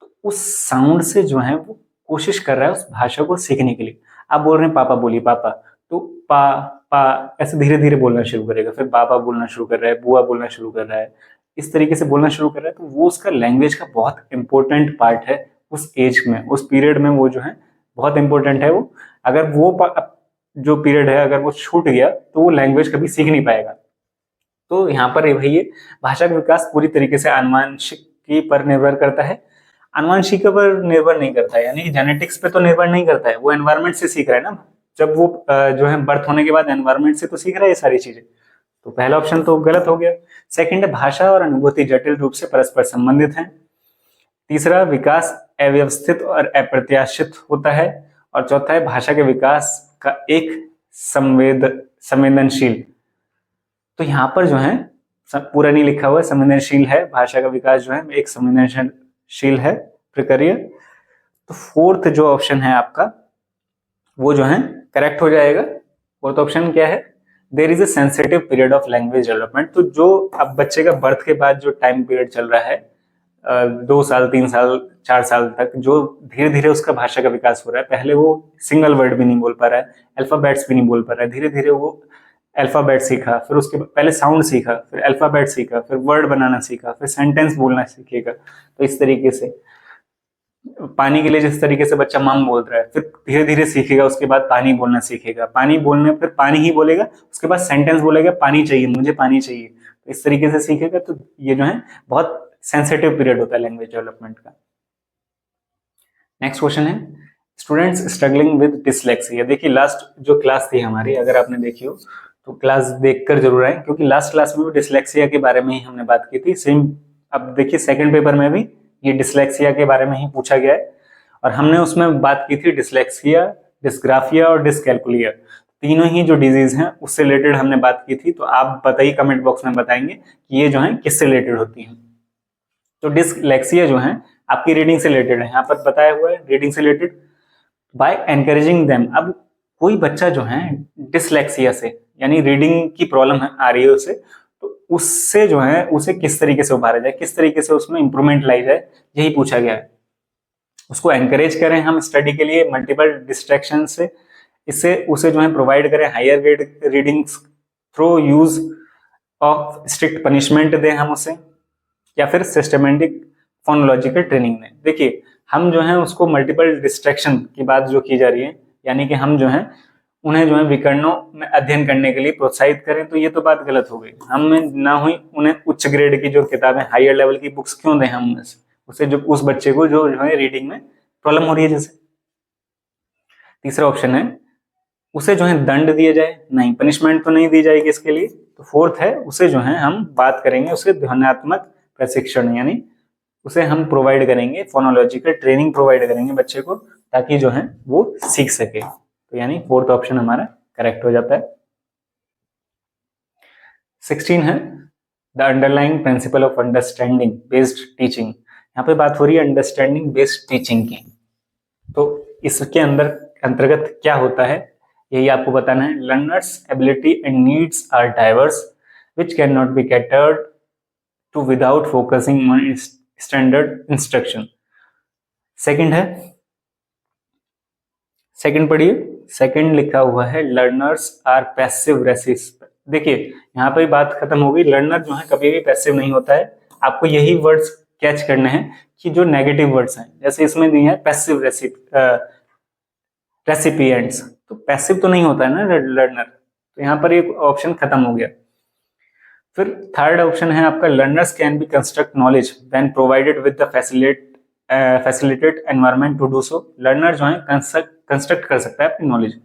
तो उस साउंड से जो है वो कोशिश कर रहा है उस भाषा को सीखने के लिए। आप बोल रहे हैं पापा बोलिए पापा, तो पा पा ऐसे धीरे धीरे बोलना शुरू करेगा, फिर बाबा बोलना शुरू कर रहा है, बुआ बोलना शुरू कर रहा है, इस तरीके से बोलना शुरू कर रहा है, तो वो उसका लैंग्वेज का बहुत इंपॉर्टेंट पार्ट है उस एज में, उस पीरियड में वो जो है बहुत इंपॉर्टेंट है वो। अगर वो जो पीरियड है अगर वो छूट गया तो वो लैंग्वेज कभी सीख नहीं पाएगा। तो यहाँ पर वही है, भाषा का विकास पूरी तरीके से आनुवंशिकी पर निर्भर करता है। आनुवंशिकी पर निर्भर नहीं करता है, यानी जेनेटिक्स पे तो निर्भर नहीं करता है, वो एनवायरमेंट से सीख रहा है ना। जब वो जो है बर्थ होने के बाद एनवायरमेंट से तो सीख रहा है ये सारी चीजें। तो पहला ऑप्शन तो गलत हो गया। सेकंड है, भाषा और अनुभूति जटिल रूप से परस्पर संबंधित हैं। तीसरा, विकास अव्यवस्थित और अप्रत्याशित होता है। और चौथा है, भाषा के विकास का एक संवेदनशील। तो यहाँ पर जो है पूरा नहीं लिखा हुआ है, संवेदनशील है, भाषा का विकास जो है एक संवेदनशील है प्रक्रिया। तो फोर्थ जो ऑप्शन है आपका वो जो है करेक्ट हो जाएगा। फोर्थ ऑप्शन क्या है, there is a sensitive period of language development. तो जो अब बच्चे का बर्थ के बाद जो टाइम पीरियड चल रहा है 2 साल 3 साल 4 साल तक, जो धीरे धीरे उसका भाषा का विकास हो रहा है, पहले वो सिंगल वर्ड भी नहीं बोल पा रहा है, अल्फाबेट्स भी नहीं बोल पा रहा है, धीरे धीरे वो अल्फाबेट सीखा, फिर उसके पहले साउंड सीखा, फिर अल्फाबेट सीखा, फिर वर्ड बनाना सीखा, फिर सेंटेंस बोलना सीखेगा। तो इस तरीके से पानी के लिए जिस तरीके से बच्चा मम बोल रहा है, फिर धीरे धीरे सीखेगा, उसके बाद पानी बोलना सीखेगा, पानी बोलने फिर पानी ही बोलेगा, उसके बाद सेंटेंस बोलेगा पानी चाहिए, मुझे पानी चाहिए। तो इस तरीके से सीखेगा। तो ये जो है बहुत सेंसिटिव पीरियड होता है लैंग्वेज डेवलपमेंट का। नेक्स्ट क्वेश्चन है, स्टूडेंट्स स्ट्रगलिंग विद डिसलेक्सिया। देखिए लास्ट जो क्लास थी हमारी, अगर आपने देखी हो तो क्लास देखकर जरूर आए, क्योंकि लास्ट क्लास में भी डिसलेक्सिया के बारे में ही हमने बात की थी। सेम अब देखिए सेकंड पेपर में भी ये डिसलेक्सिया के बारे में ही पूछा गया है, और हमने उसमें बात की थी डिसलेक्सिया, डिस्ग्राफिया और डिसकैल्कुलिया, तीनों ही जो डिजीज हैं उससे रिलेटेड हमने बात की थी। तो आप बताइए, कमेंट बॉक्स में बताएंगे कि ये जो है किससे रिलेटेड होती हैं। तो डिसलेक्सिया जो है आपकी रीडिंग से रिलेटेड है, यहाँ पर बताया हुआ है रीडिंग से रिलेटेड। बाय एनकरेजिंग देम, अब कोई बच्चा जो है डिसलेक्सिया से यानी रीडिंग की प्रॉब्लम आ रही है उसे, तो उससे जो है उसे किस तरीके से उभारा जाए, किस तरीके से उसमें इंप्रूवमेंट लाई जाए, यही पूछा गया है। उसको एनकरेज करें हम स्टडी के लिए मल्टीपल डिस्ट्रैक्शन से, इससे उसे जो है प्रोवाइड करें higher grade readings through use of strict punishment दें हम उसे, या फिर सिस्टमेटिक फोनोलॉजिकल ट्रेनिंग दें। देखिए हम जो है उसको मल्टीपल डिस्ट्रैक्शन की बात जो की जा रही है, यानी कि हम जो है उन्हें जो है विकर्णों में अध्ययन करने के लिए प्रोत्साहित करें, तो ये तो बात गलत हो गई। हम ना हुई उन्हें उच्च ग्रेड की जो किताबें हायर लेवल की बुक्स क्यों दें हम उसे, जो उस बच्चे को जो है रीडिंग में प्रॉब्लम हो रही है जैसे। तीसरा ऑप्शन है, उसे जो है दंड दिया जाए, नहीं पनिशमेंट तो नहीं दी जाएगी इसके लिए। तो फोर्थ है, उसे जो है हम बात करेंगे उसे ध्वन्यात्मक प्रशिक्षण, यानी उसे हम प्रोवाइड करेंगे फोनोलॉजिकल ट्रेनिंग प्रोवाइड करेंगे बच्चे को, ताकि जो है वो सीख सके। तो यानी फोर्थ ऑप्शन हमारा करेक्ट हो जाता है। 16 है, the underlying principle of understanding based teaching. यहाँ पे बात हो रही है अंडरस्टैंडिंग बेस्ड टीचिंग की। तो इसके अंतर्गत क्या होता है यही आपको बताना है। Learners ability and needs are diverse which can not be catered to without focusing on standard instruction. Second है, सेकंड पढ़िए, सेकंड लिखा हुआ है लर्नर्स आर पैसिव रेसिस्ट। देखिए यहाँ पे बात खत्म हो गई, लर्नर जो है कभी भी पैसिव नहीं होता है। आपको यही वर्ड्स कैच करने हैं कि जो नेगेटिव वर्ड्स हैं, जैसे इसमें दिए हैं पैसिव रेसिपिएंट्स, तो पैसिव तो नहीं होता है ना लर्नर, तो यहाँ पर एक ऑप्शन खत्म हो गया। फिर थर्ड ऑप्शन है आपका, learners can be construct knowledge when provided with the facilitate environment to do so. Learner जो है कंस्ट्रक्ट कर सकता है अपनी नॉलेज,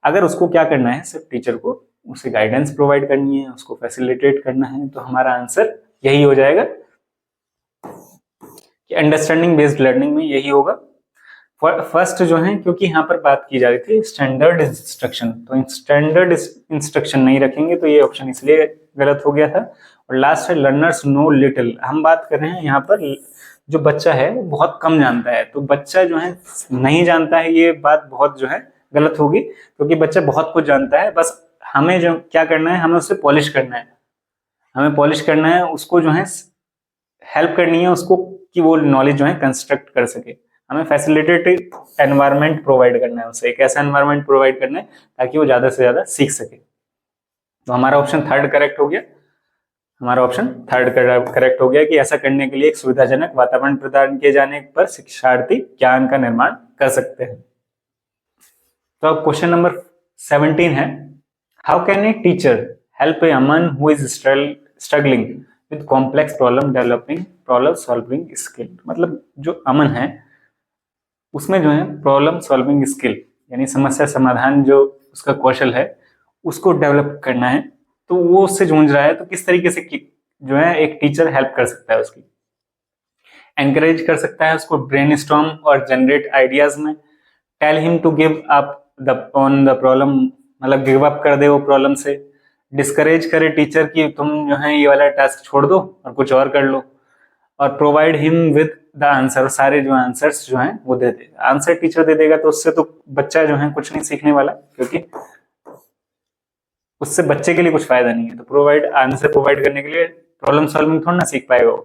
अगर उसको क्या करना है, सिर्फ टीचर को उसे गाइडेंस प्रोवाइड करनी है, उसको फैसिलिटेट करना है। तो हमारा आंसर यही हो जाएगा कि अंडरस्टैंडिंग बेस्ड लर्निंग में यही होगा। फर्स्ट जो है, क्योंकि यहाँ पर बात की जा रही थी स्टैंडर्ड इंस्ट्रक्शन, तो स्टैंडर्ड इंस्ट्रक्शन नहीं रखेंगे, तो ये ऑप्शन इसलिए गलत हो गया था। और लास्ट है लर्नर्स नो लिटिल। हम बात कर रहे हैं यहाँ पर जो बच्चा है वो बहुत कम जानता है, तो बच्चा जो है नहीं जानता है, ये बात बहुत जो है गलत होगी, क्योंकि बच्चा बहुत कुछ जानता है। बस हमें जो क्या करना है, हमें उससे पॉलिश करना है, हमें पॉलिश करना है, उसको जो है हेल्प करनी है उसको कि वो नॉलेज जो है कंस्ट्रक्ट कर सके। हमें फैसिलिटेटेड एनवायरनमेंट प्रोवाइड करना है उसे, एक ऐसा एनवायरनमेंट प्रोवाइड करना है ताकि वो ज्यादा से ज्यादा सीख सके। तो हमारा ऑप्शन थर्ड करेक्ट हो गया। हमारा ऑप्शन थर्ड करेक्ट हो गया कि ऐसा करने के लिए एक सुविधाजनक वातावरण प्रदान किए जाने पर शिक्षार्थी ज्ञान का निर्माण कर सकते हैं। तो अब क्वेश्चन नंबर 17 है, how can a teacher help A Aman who is struggling with complex problem developing problem solving skill. मतलब जो अमन है उसमें जो है प्रॉब्लम सॉल्विंग स्किल यानी समस्या समाधान जो उसका कौशल है उसको डेवलप करना है, तो वो उससे जूझ रहा है, तो किस तरीके से जो है एक टीचर हेल्प कर सकता है, उसकी एनकरेज कर सकता है उसको ब्रेनस्टॉर्म और जनरेट आइडियाज में, tell him to give up on the problem, मतलब गिव अप कर दे वो प्रॉब्लम से, डिस्करेज करे टीचर की तुम जो है ये वाला टास्क छोड़ दो और कुछ और कर लो, और provide him with the answer, सारे जो आंसर्स जो हैं वो दे दे। आंसर टीचर दे देगा तो उससे तो बच्चा जो है कुछ नहीं सीखने वाला, क्योंकि उससे बच्चे के लिए कुछ फायदा नहीं है। तो प्रोवाइड आंसर प्रोवाइड करने के लिए प्रॉब्लम सॉल्विंग थोड़ा ना सीख पाएगा वो।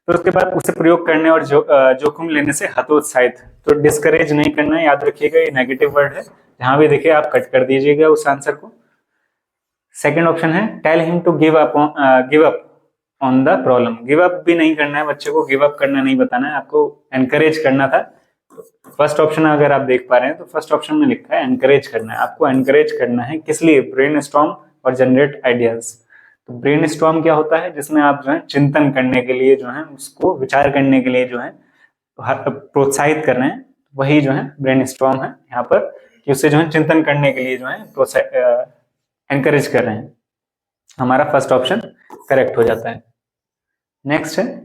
तो उसके बाद उसे प्रयोग करने और जोखिम लेने से हतोत्साहित, तो डिस्करेज नहीं करना है, याद रखिएगा ये नेगेटिव वर्ड है, जहां भी देखे आप कट कर दीजिएगा उस आंसर को। सेकंड ऑप्शन है tell him to give up on the problem, give up भी नहीं करना है बच्चे को, गिव अप करना नहीं बताना है आपको, एनकरेज करना था। फर्स्ट ऑप्शन अगर आप देख पा रहे हैं तो फर्स्ट ऑप्शन में लिखा है एनकरेज करना है, आपको एनकरेज करना है, किस लिए, ब्रेनस्टॉर्म और जनरेट आइडियाज। तो ब्रेनस्टॉर्म क्या होता है, जिसमें आप जो है चिंतन करने के लिए जो है उसको विचार करने के लिए जो है प्रोत्साहित कर रहे हैं, वही जो है ब्रेनस्टॉर्म है यहाँ पर, कि उससे जो है चिंतन करने के लिए जो है एनकरेज कर रहे हैं। हमारा फर्स्ट ऑप्शन करेक्ट हो जाता है। नेक्स्ट है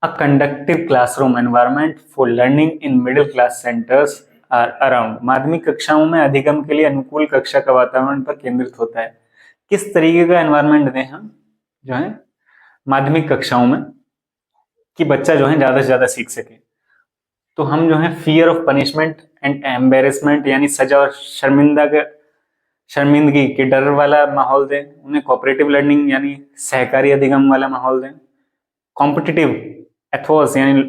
A conductive classroom environment for learning in middle class centers are around। माध्यमिक कक्षाओं में अधिगम के लिए अनुकूल कक्षा का वातावरण पर केंद्रित होता है। किस तरीके का एनवायरनमेंट दें हम जो है माध्यमिक कक्षाओं में कि बच्चा जो है ज्यादा से ज्यादा सीख सके। तो हम जो है fear of punishment and embarrassment यानी सजा और शर्मिंदगी के डर वाला माहौल दें, उन्हें कोऑपरेटिव लर्निंग यानी सहकारी अधिगम वाला माहौल दें, कॉम्पिटिटिव एथोस यानी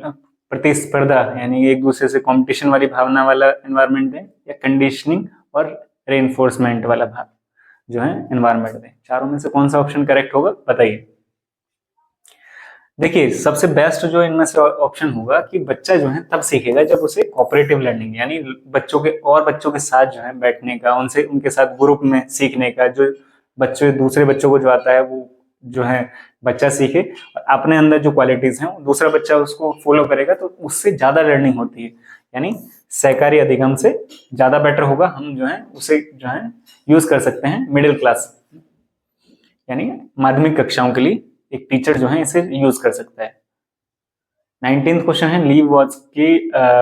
प्रतिस्पर्धा यानी एक दूसरे से कंपटीशन वाली भावना वाला एनवायरनमेंट दें, या कंडीशनिंग और रेइनफोर्समेंट वाला भाव जो है एनवायरनमेंट दें। चारों में से कौन सा ऑप्शन करेक्ट होगा बताइए। देखिए सबसे बेस्ट जो इनमें से ऑप्शन होगा कि बच्चा जो है तब सीखेगा जब उसे कोऑपरेटिव लर्निंग यानी बच्चों के साथ जो है बैठने का, उनसे उनके साथ ग्रुप में सीखने का, जो बच्चे दूसरे बच्चों को जो आता है वो जो है बच्चा सीखे, और अपने अंदर जो क्वालिटीज हैं दूसरा बच्चा उसको फॉलो करेगा, तो उससे ज्यादा लर्निंग होती है, यानी सहकारी अधिगम से ज्यादा बेटर होगा। हम जो है उसे जो है यूज कर सकते हैं मिडिल क्लास यानी माध्यमिक कक्षाओं के लिए, एक टीचर जो है इसे यूज कर सकता है। 19th क्वेश्चन है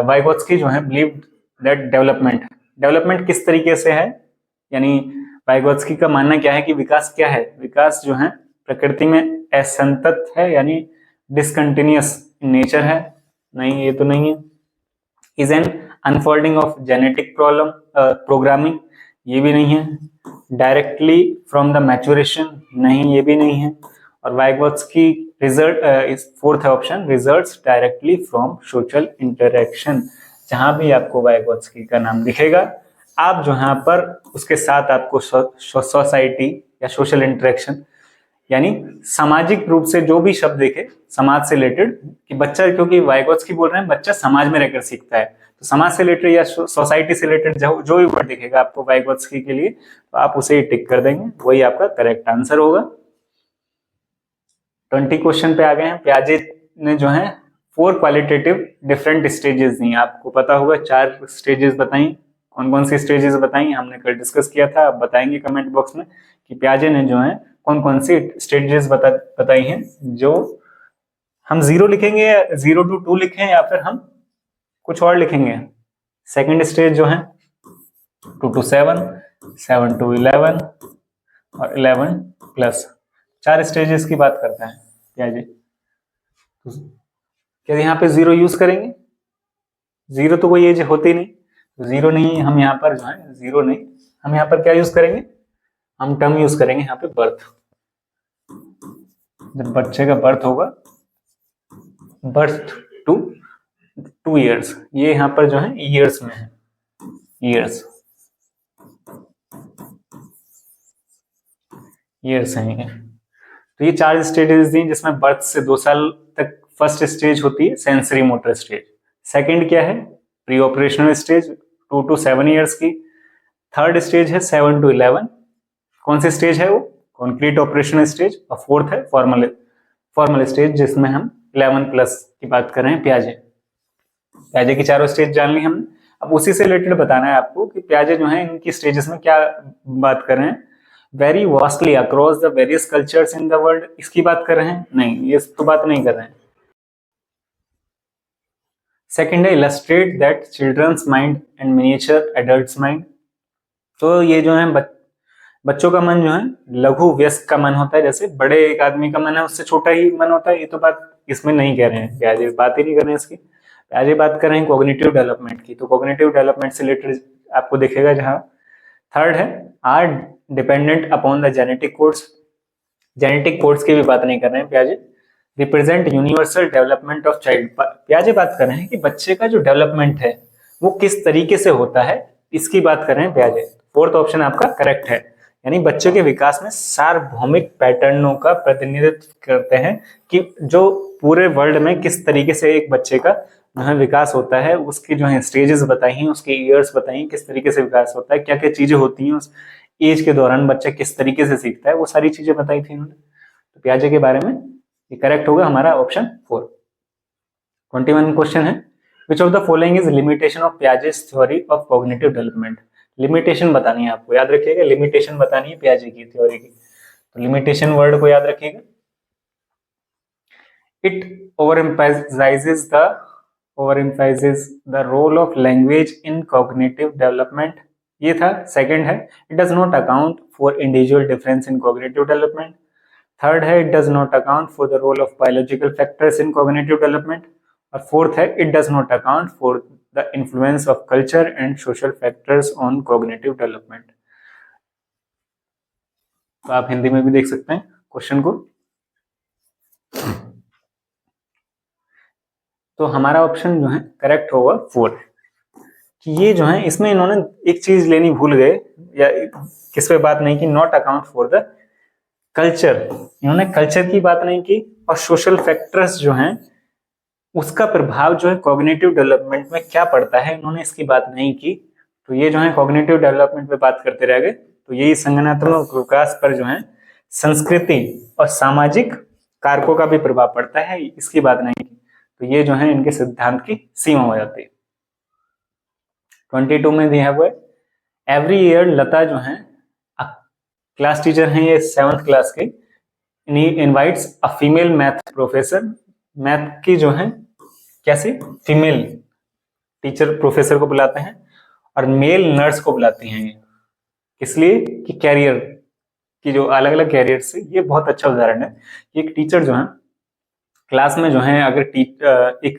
वाइगोत्स्की जो है बिलीव दैट डेवलपमेंट किस तरीके से है, यानी वाइगोत्स्की का मानना क्या है कि विकास क्या है, विकास जो है प्रकृति में असंतत है यानी डिसकंटिन्यूअस इन नेचर है, नहीं ये तो नहीं है। Is an unfolding of genetic programming, ये भी नहीं है। डायरेक्टली फ्रॉम द मैच्योरेशन, नहीं ये भी नहीं है। और Vygotsky result is fourth option, results directly from social interaction. जहां भी आपको वाइगोत्स्की का नाम दिखेगा आप जो यहाँ पर उसके साथ आपको सोसाइटी या सोशल इंटरेक्शन यानी सामाजिक रूप से जो भी शब्द देखे समाज से रिलेटेड, कि बच्चा, क्योंकि वाइगोत्स्की बोल रहे हैं बच्चा समाज में रहकर सीखता है, तो समाज से रिलेटेड या सोसाइटी से रिलेटेड जो भी वर्ड दिखेगा आपको वाइगोत्स्की के लिए, तो आप उसे टिक कर देंगे, वही आपका करेक्ट आंसर होगा। 20 क्वेश्चन पे आ गए हैं। पियाजे ने जो है 4 क्वालिटेटिव डिफरेंट स्टेजेस दी, आपको पता होगा 4 स्टेजेस बताई, कौन कौन सी स्टेजेस बताई हमने कल डिस्कस किया था, आप बताएंगे कमेंट बॉक्स में कि पियाजे ने जो है कौन कौन सी स्टेजेस बताई हैं। जो हम 0 लिखेंगे, 0 to 2 लिखें, या फिर हम कुछ और लिखेंगे। सेकंड स्टेज जो है 2 to 7, 7 to 11 और 11 प्लस, 4 स्टेजेस की बात करता है पियाजे। क्या यहाँ पे 0 यूज करेंगे, 0 तो कोई एज होती नहीं, 0 नहीं, हम यहाँ पर जो है 0 नहीं, हम यहाँ पर क्या यूज करेंगे, हम टर्म यूज करेंगे यहाँ पे बर्थ। जब बच्चे का बर्थ होगा, बर्थ टू 2 years, ये यहाँ पर जो है ईयर्स में है, ईयर्स ईयर्स हैं ये। तो ये 4 स्टेजेस दी जिसमें बर्थ से 2 साल तक फर्स्ट स्टेज होती है सेंसरी मोटर स्टेज। सेकंड क्या है, pre operational stage 2 to 7 years की। थर्ड स्टेज है 7 to 11, कौन सी स्टेज है वो, कॉन्क्रीट ऑपरेशनल स्टेज। और फोर्थ है फॉर्मल स्टेज जिसमें हम 11+ की बात कर रहे हैं, प्याजे। प्याजे की चारों स्टेज जान ली हमने। अब उसी से रिलेटेड बताना है आपको कि प्याजे जो है इनकी स्टेजेस में क्या बात कर रहे हैं। Very vastly across the various cultures in the world, इसकी बात कर रहे हैं, नहीं ये तो बात नहीं कर रहे हैं। सेकेंड है illustrate that children's mind and miniature adults mind. तो ये जो है बच्चों का मन जो है लघु वयस्क का मन होता है, जैसे बड़े एक आदमी का मन है उससे छोटा ही मन होता है, ये तो बात इसमें नहीं कह रहे हैं, प्याजे बात ही नहीं कर रहे हैं इसकी। प्याजे बात कर रहे हैं कॉग्निटिव डेवलपमेंट की। तो कॉग्निटिव डेवलपमेंट से रिलेटेड आपको दिखेगा जहां थर्ड है are dependent upon the genetic codes. Genetic codes की भी बात नहीं कर रहे हैं प्याजे। Represent universal development of child, प्याजे बात कर रहे हैं कि बच्चे का जो डेवलपमेंट है वो किस तरीके से होता है, इसकी बात कर रहे हैं प्याजे। फोर्थ ऑप्शन आपका करेक्ट है, यानी बच्चों के विकास में सार्वभौमिक पैटर्नों का प्रतिनिधित्व करते हैं कि जो पूरे वर्ल्ड में किस तरीके से एक बच्चे का जो है विकास होता है, उसकी जो है स्टेजेस बताई हैं, उसके ईयर्स बताई हैं, किस तरीके से विकास होता है, क्या क्या चीजें होती हैं उस एज के दौरान, बच्चा किस तरीके से सीखता है, वो सारी चीजें बताई थी उन्होंने। तो प्याजे के बारे में ये करेक्ट होगा हमारा ऑप्शन 4। 21 क्वेश्चन है, which of the following is limitation of Piaget's theory of cognitive development. Limitation बतानी है आपको, याद रखिएगा लिमिटेशन बतानी है प्याजे की थ्योरी की। तो लिमिटेशन वर्ड को याद रखिएगा। It overemphasizes the role of language in cognitive development, ये था। सेकंड है it does not account for individual difference in cognitive development। Third है it does not account for the role of biological factors in cognitive development। और fourth है it does not account for the influence of culture and social factors on cognitive development। तो आप हिंदी में भी देख सकते हैं क्वेश्चन को। तो हमारा ऑप्शन जो है करेक्ट होगा 4। कि ये जो है इसमें इन्होंने एक चीज लेनी भूल गए या किस पे बात नहीं की, not account for the culture. इन्होंने कल्चर की बात नहीं की और सोशल फैक्टर्स जो हैं उसका प्रभाव जो है कॉग्निटिव डेवलपमेंट में क्या पड़ता है, इन्होंने इसकी बात नहीं की। तो ये जो है कॉग्निटिव डेवलपमेंट पे बात करते रह गए। तो यही संज्ञानात्मक विकास पर जो है संस्कृति और सामाजिक कारकों का भी प्रभाव पड़ता है, इसकी बात नहीं की। तो ये जो है इनके सिद्धांत की सीमा हो जाती है। 22 में दिया हुआ है, एवरी ईयर लता जो है क्लास टीचर हैं ये 7th क्लास के, invites a female math professor. Math की जो है कैसे फीमेल टीचर प्रोफेसर को बुलाते हैं और मेल नर्स को बुलाती हैं, इसलिए कि कैरियर की जो अलग अलग कैरियर से, ये बहुत अच्छा उदाहरण है। एक टीचर जो है क्लास में जो है अगर एक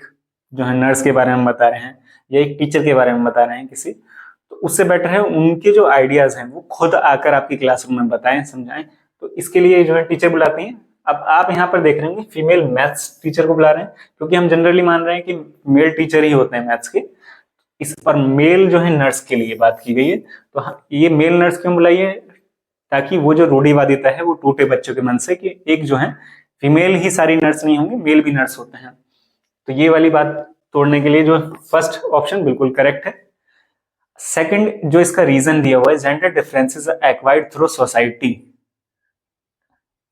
जो है नर्स के बारे में बता रहे हैं या एक टीचर के बारे में बता रहे हैं किसी, तो उससे बेटर है उनके जो आइडियाज हैं वो खुद आकर आपकी क्लासरूम में बताएं समझाएं। तो इसके लिए जो है टीचर बुलाती हैं। अब आप यहाँ पर देख रहे हैं फीमेल मैथ्स टीचर को बुला रहे हैं क्योंकि हम जनरली मान रहे हैं कि मेल टीचर ही होते हैं मैथ्स के, इस पर मेल जो है नर्स के लिए बात की गई है। तो ये मेल नर्स क्यों बुलाई है, ताकि वो जो रूढ़िवादिता है वो टूटे बच्चों के मन से कि एक जो है फीमेल ही सारी नर्स नहीं होंगे, मेल भी नर्स होते हैं। तो ये वाली बात तोड़ने के लिए जो फर्स्ट ऑप्शन बिल्कुल करेक्ट है। सेकंड जो इसका रीजन दिया हुआ है, gender differences acquired through society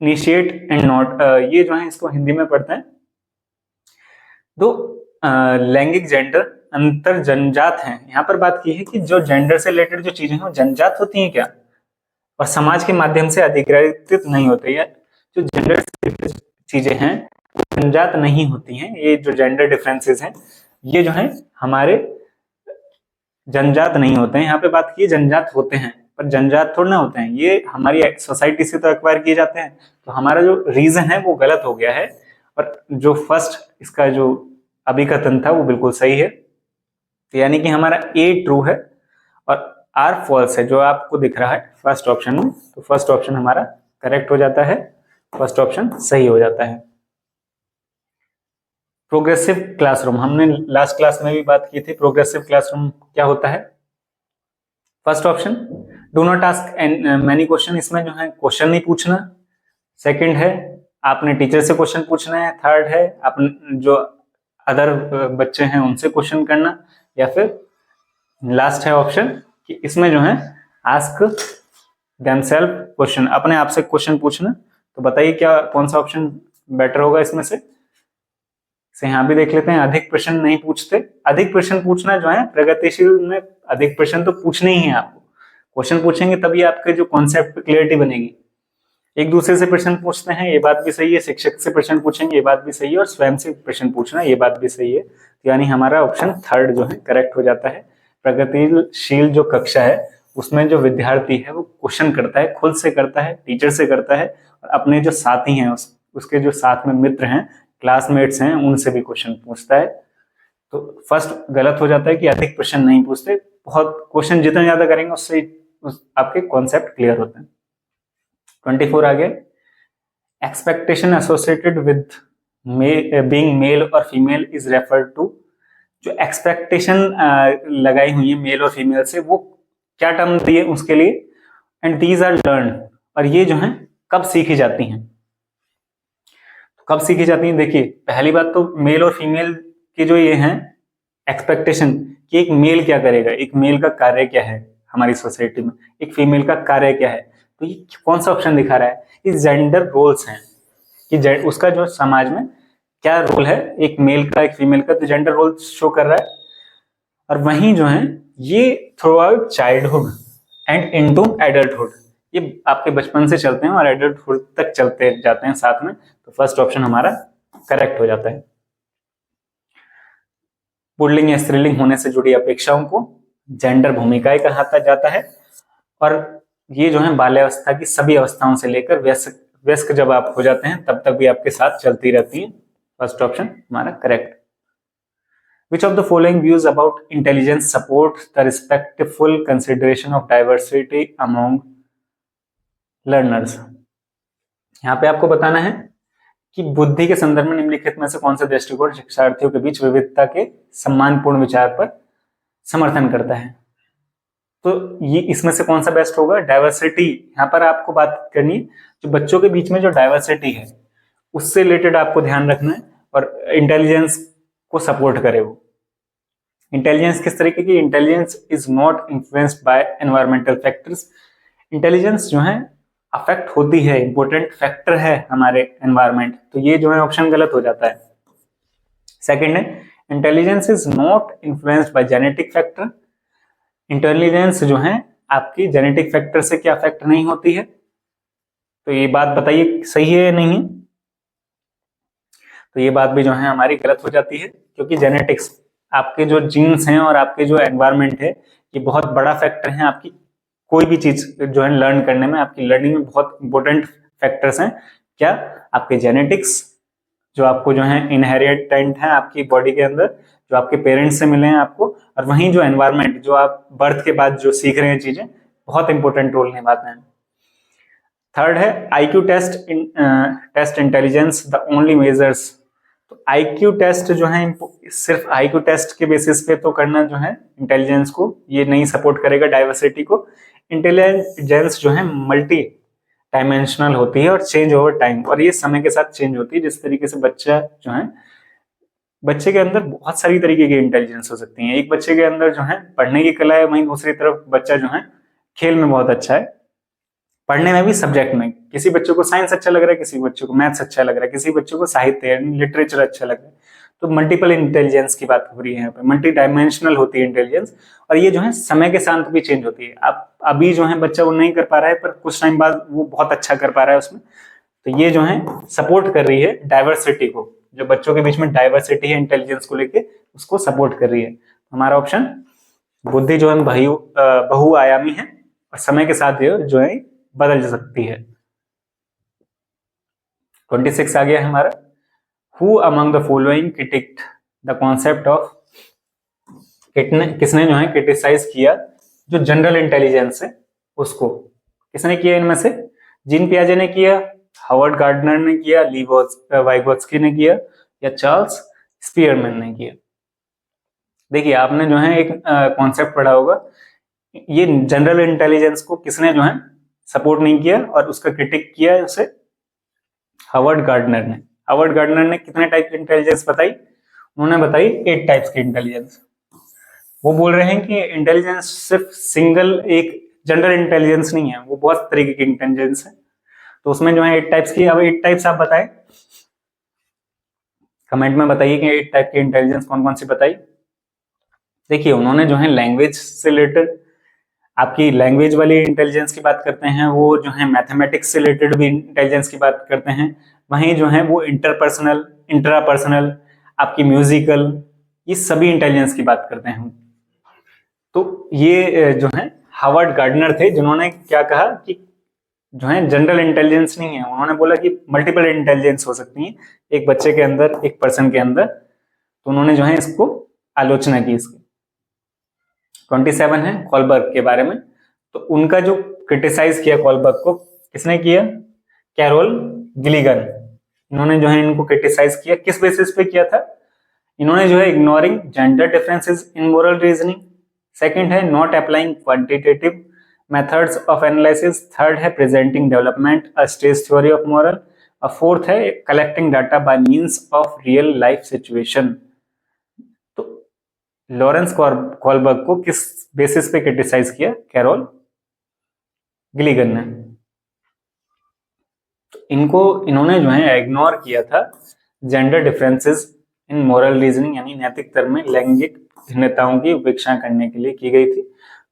initiate and not, ये जो है इसको हिंदी में पढ़ते हैं। दो लैंगिक जेंडर अंतर जन्मजात हैं, यहाँ पर बात की है कि जो जेंडर से रिलेटेड जो चीजें हैं वो जन्मजात होती हैं क्या, और समाज के माध्यम से अधिग्रहित नहीं होते हैं। जो जेंडर से चीजें हैं जन्मजात नहीं होती हैं, ये जो जेंडर डिफरेंसेस हैं ये जो है हमारे जन्मजात नहीं होते हैं। यहाँ पे बात की जन्मजात होते हैं पर जन्मजात थोड़ा ना होते हैं, ये हमारी सोसाइटी से तो एक्वायर किए जाते हैं। तो हमारा जो रीजन है वो गलत हो गया है और जो फर्स्ट इसका जो अभी कथन था वो बिल्कुल सही है। तो यानी कि हमारा ए ट्रू है और आर फॉल्स है जो आपको दिख रहा है फर्स्ट ऑप्शन में। तो फर्स्ट ऑप्शन हमारा करेक्ट हो जाता है, फर्स्ट ऑप्शन सही हो जाता है। प्रोग्रेसिव क्लासरूम, हमने लास्ट क्लास में भी बात की थी, प्रोग्रेसिव क्लासरूम क्या होता है। First option do not ask many question, इसमें जो है क्वेश्चन नहीं पूछना। सेकंड है आपने टीचर से क्वेश्चन पूछना है। थर्ड है अपने जो अदर बच्चे हैं उनसे क्वेश्चन करना। या फिर लास्ट है ऑप्शन कि इसमें जो है आस्क देमसेल्फ क्वेश्चन, अपने आप से क्वेश्चन पूछना। तो बताइए क्या कौन सा ऑप्शन बेटर होगा इसमें से यहाँ भी देख लेते हैं। अधिक प्रश्न नहीं पूछते, अधिक प्रश्न पूछना जो है प्रगतिशील में अधिक प्रश्न तो पूछने ही है आपको। क्वेश्चन पूछेंगे तभी आपके जो कॉन्सेप्ट क्लियरिटी बनेगी। एक दूसरे से प्रश्न पूछते हैं, ये बात भी सही है। शिक्षक से प्रश्न पूछेंगे, ये बात भी सही है। और स्वयं से प्रश्न पूछना, ये बात भी सही है। यानी हमारा ऑप्शन थर्ड जो है करेक्ट हो जाता है। प्रगतिशील जो कक्षा है उसमें जो विद्यार्थी है वो क्वेश्चन करता है, खुद से करता है, टीचर से करता है, और अपने जो साथी हैं उसके जो साथ में मित्र हैं, क्लासमेट्स हैं, उनसे भी क्वेश्चन पूछता है। तो फर्स्ट गलत हो जाता है कि अधिक प्रश्न नहीं पूछते। बहुत क्वेश्चन जितने ज्यादा करेंगे उससे आपके कॉन्सेप्ट क्लियर होते हैं। 24 आ गया, expectation associated with being male और फीमेल इज रेफर्ड टू। जो एक्सपेक्टेशन लगाई हुई है मेल और फीमेल से, वो क्या टर्म दी है उसके लिए, एंड दीज आर लर्न, और ये जो है कब सीखी जाती हैं। कब सीखी जाती हैं, देखिए पहली बात तो मेल और फीमेल के जो ये हैं एक्सपेक्टेशन कि एक मेल क्या करेगा, एक मेल का कार्य क्या है हमारी सोसाइटी में, एक फीमेल का कार्य क्या है। तो ये कौन सा ऑप्शन दिखा रहा है, ये जेंडर रोल्स हैं कि उसका जो समाज में क्या रोल है, एक मेल का एक फीमेल का, तो जेंडर रोल शो कर रहा है। और वहीं जो है ये through out childhood and into adulthood, ये आपके बचपन से चलते हैं और एडल्टहुड तक चलते जाते हैं साथ में। तो फर्स्ट ऑप्शन हमारा करेक्ट हो जाता है। पुल्लिंग या स्त्रीलिंग होने से जुड़ी अपेक्षाओं को जेंडर भूमिकाएं कहा जाता है। और ये जो है बाल्यावस्था की सभी अवस्थाओं से लेकर वयस्क जब आप हो जाते हैं तब तक भी आपके साथ चलती रहती है। फर्स्ट ऑप्शन हमारा correct. Which of the following views about intelligence support the respectful consideration of diversity among learners? यहाँ पे आपको बताना है कि बुद्धि के संदर्भ में निम्नलिखित में से कौन सा दृष्टिकोण शिक्षार्थियों के बीच विविधता के सम्मानपूर्ण विचार पर समर्थन करता है। तो ये इसमें से कौन सा बेस्ट होगा, डाइवर्सिटी। यहाँ पर आपको बात करनी है जो बच्चों के बीच में जो डाइवर्सिटी है उससे रिलेटेड आपको ध्यान रखना है, और इंटेलिजेंस को सपोर्ट करे वो। इंटेलिजेंस किस तरीके की, intelligence is not influenced by environmental factors. Intelligence जो है अफेक्ट होती है, इंपॉर्टेंट फैक्टर है हमारे एनवायरमेंट। तो ये जो है ऑप्शन गलत हो जाता है। सेकंड है intelligence is not influenced by genetic factor. Intelligence जो है आपकी जेनेटिक फैक्टर से क्या अफेक्ट नहीं होती है। तो ये बात बताइए सही है या नहीं। तो ये बात भी जो है हमारी गलत हो जाती है, क्योंकि जेनेटिक्स, आपके जो जीन्स हैं और आपके जो एनवायरमेंट है, ये बहुत बड़ा फैक्टर है आपकी कोई भी चीज जो है लर्न करने में, आपकी लर्निंग में बहुत इंपॉर्टेंट फैक्टर्स हैं। क्या, आपके जेनेटिक्स जो आपको जो है इनहेरिटेंट है आपकी बॉडी के अंदर, जो आपके पेरेंट्स से मिले हैं आपको, और वहीं जो एनवायरमेंट जो आप बर्थ के बाद जो सीख रहे हैं चीजें, बहुत इंपॉर्टेंट रोल निभाते हैं। थर्ड है IQ test intelligence the only measures. तो आईक्यू टेस्ट जो है सिर्फ आईक्यू टेस्ट के बेसिस पे तो करना जो है इंटेलिजेंस को ये नहीं सपोर्ट करेगा डाइवर्सिटी को। इंटेलिजेंस जो है मल्टी डायमेंशनल होती है और चेंज ओवर टाइम, और ये समय के साथ चेंज होती है। जिस तरीके से बच्चा जो है, बच्चे के अंदर बहुत सारी तरीके की इंटेलिजेंस हो सकती है। एक बच्चे के अंदर जो है पढ़ने की कला है, वहीं दूसरी तरफ बच्चा जो है खेल में बहुत अच्छा है, पढ़ने में भी, सब्जेक्ट में। किसी बच्चे को साइंस अच्छा लग रहा है, किसी बच्चे को मैथ्स अच्छा लग रहा है, किसी बच्चे को साहित्य लिटरेचर अच्छा लग रहा है। तो मल्टीपल इंटेलिजेंस की बात हो रही है यहाँ पे, मल्टी डायमेंशनल होती है इंटेलिजेंस, और ये जो है समय के साथ भी चेंज होती है। आप अभी जो है बच्चा वो नहीं कर पा रहा है, पर कुछ टाइम बाद वो बहुत अच्छा कर पा रहा है उसमें। तो ये जो है सपोर्ट कर रही है डाइवर्सिटी को, जो बच्चों के बीच में डाइवर्सिटी है इंटेलिजेंस को लेके, उसको सपोर्ट कर रही है। हमारा ऑप्शन बुद्धि जो है बहुआयामी है और समय के साथ जो है बदल सकती है। 26 आ गया है हमारा, who among the following critiqued the concept of, किसने जो है क्रिटिसाइज किया जो जनरल इंटेलिजेंस है उसको, किसने किया इनमें से, जीन पियाजे ने किया, हावर्ड गार्डनर ने किया, ली वाइगोत्स्की ने किया, या चार्ल्स स्पीयरमैन ने किया। देखिए आपने जो है एक कॉन्सेप्ट पढ़ा होगा ये जनरल इंटेलिजेंस को किसने जो है सपोर्ट नहीं किया और उसका क्रिटिक किया है उसे हावर्ड गार्डनर ने। हावर्ड गार्डनर ने कितने टाइप की इंटेलिजेंस बताई? उन्होंने बताई 8 टाइप्स की इंटेलिजेंस। वो बोल रहे हैं कि इंटेलिजेंस सिर्फ सिंगल एक जनरल इंटेलिजेंस नहीं है, वो बहुत तरीके की इंटेलिजेंस है। तो उसमें जो है 8 टाइप्स की, अब 8 टाइप्स आप बताएं, कमेंट में बताइए कि 8 टाइप की इंटेलिजेंस कौन कौन सी बताई। देखिए उन्होंने जो है लैंग्वेज से रिलेटेड, आपकी लैंग्वेज वाली इंटेलिजेंस की बात करते हैं, वो जो है मैथमेटिक्स से रिलेटेड भी इंटेलिजेंस की बात करते हैं, वहीं जो है वो इंटरपर्सनल, इंट्रापर्सनल, आपकी म्यूजिकल, ये सभी इंटेलिजेंस की बात करते हैं। तो ये जो है हावर्ड गार्डनर थे जिन्होंने क्या कहा कि जो है जनरल इंटेलिजेंस नहीं है, उन्होंने बोला कि मल्टीपल इंटेलिजेंस हो सकती है एक बच्चे के अंदर, एक पर्सन के अंदर। तो उन्होंने जो है इसको आलोचना की इसकी। 27 है कॉलबर्ग के बारे में। तो उनका जो क्रिटिसाइज किया कॉलबर्ग को, किसने किया? Carol Gilligan. इन्होंने जो है इनको क्रिटिसाइज किया, किस बेसिस पे किया था? इन्होंने जो है ignoring gender differences in moral reasoning, second है not applying quantitative methods of analysis, third है presenting development a stage theory of moral, और फोर्थ है collecting data by means of real life situation. तो लॉरेंस कॉलबर्ग को किस basis पे criticise किया? Carol Gilligan ने। तो इन्होंने जो है इग्नोर किया था gender differences in moral reasoning, यानी नैतिक तर्क में लैंगिक भिन्नताओं की उपेक्षा करने के लिए की गई थी।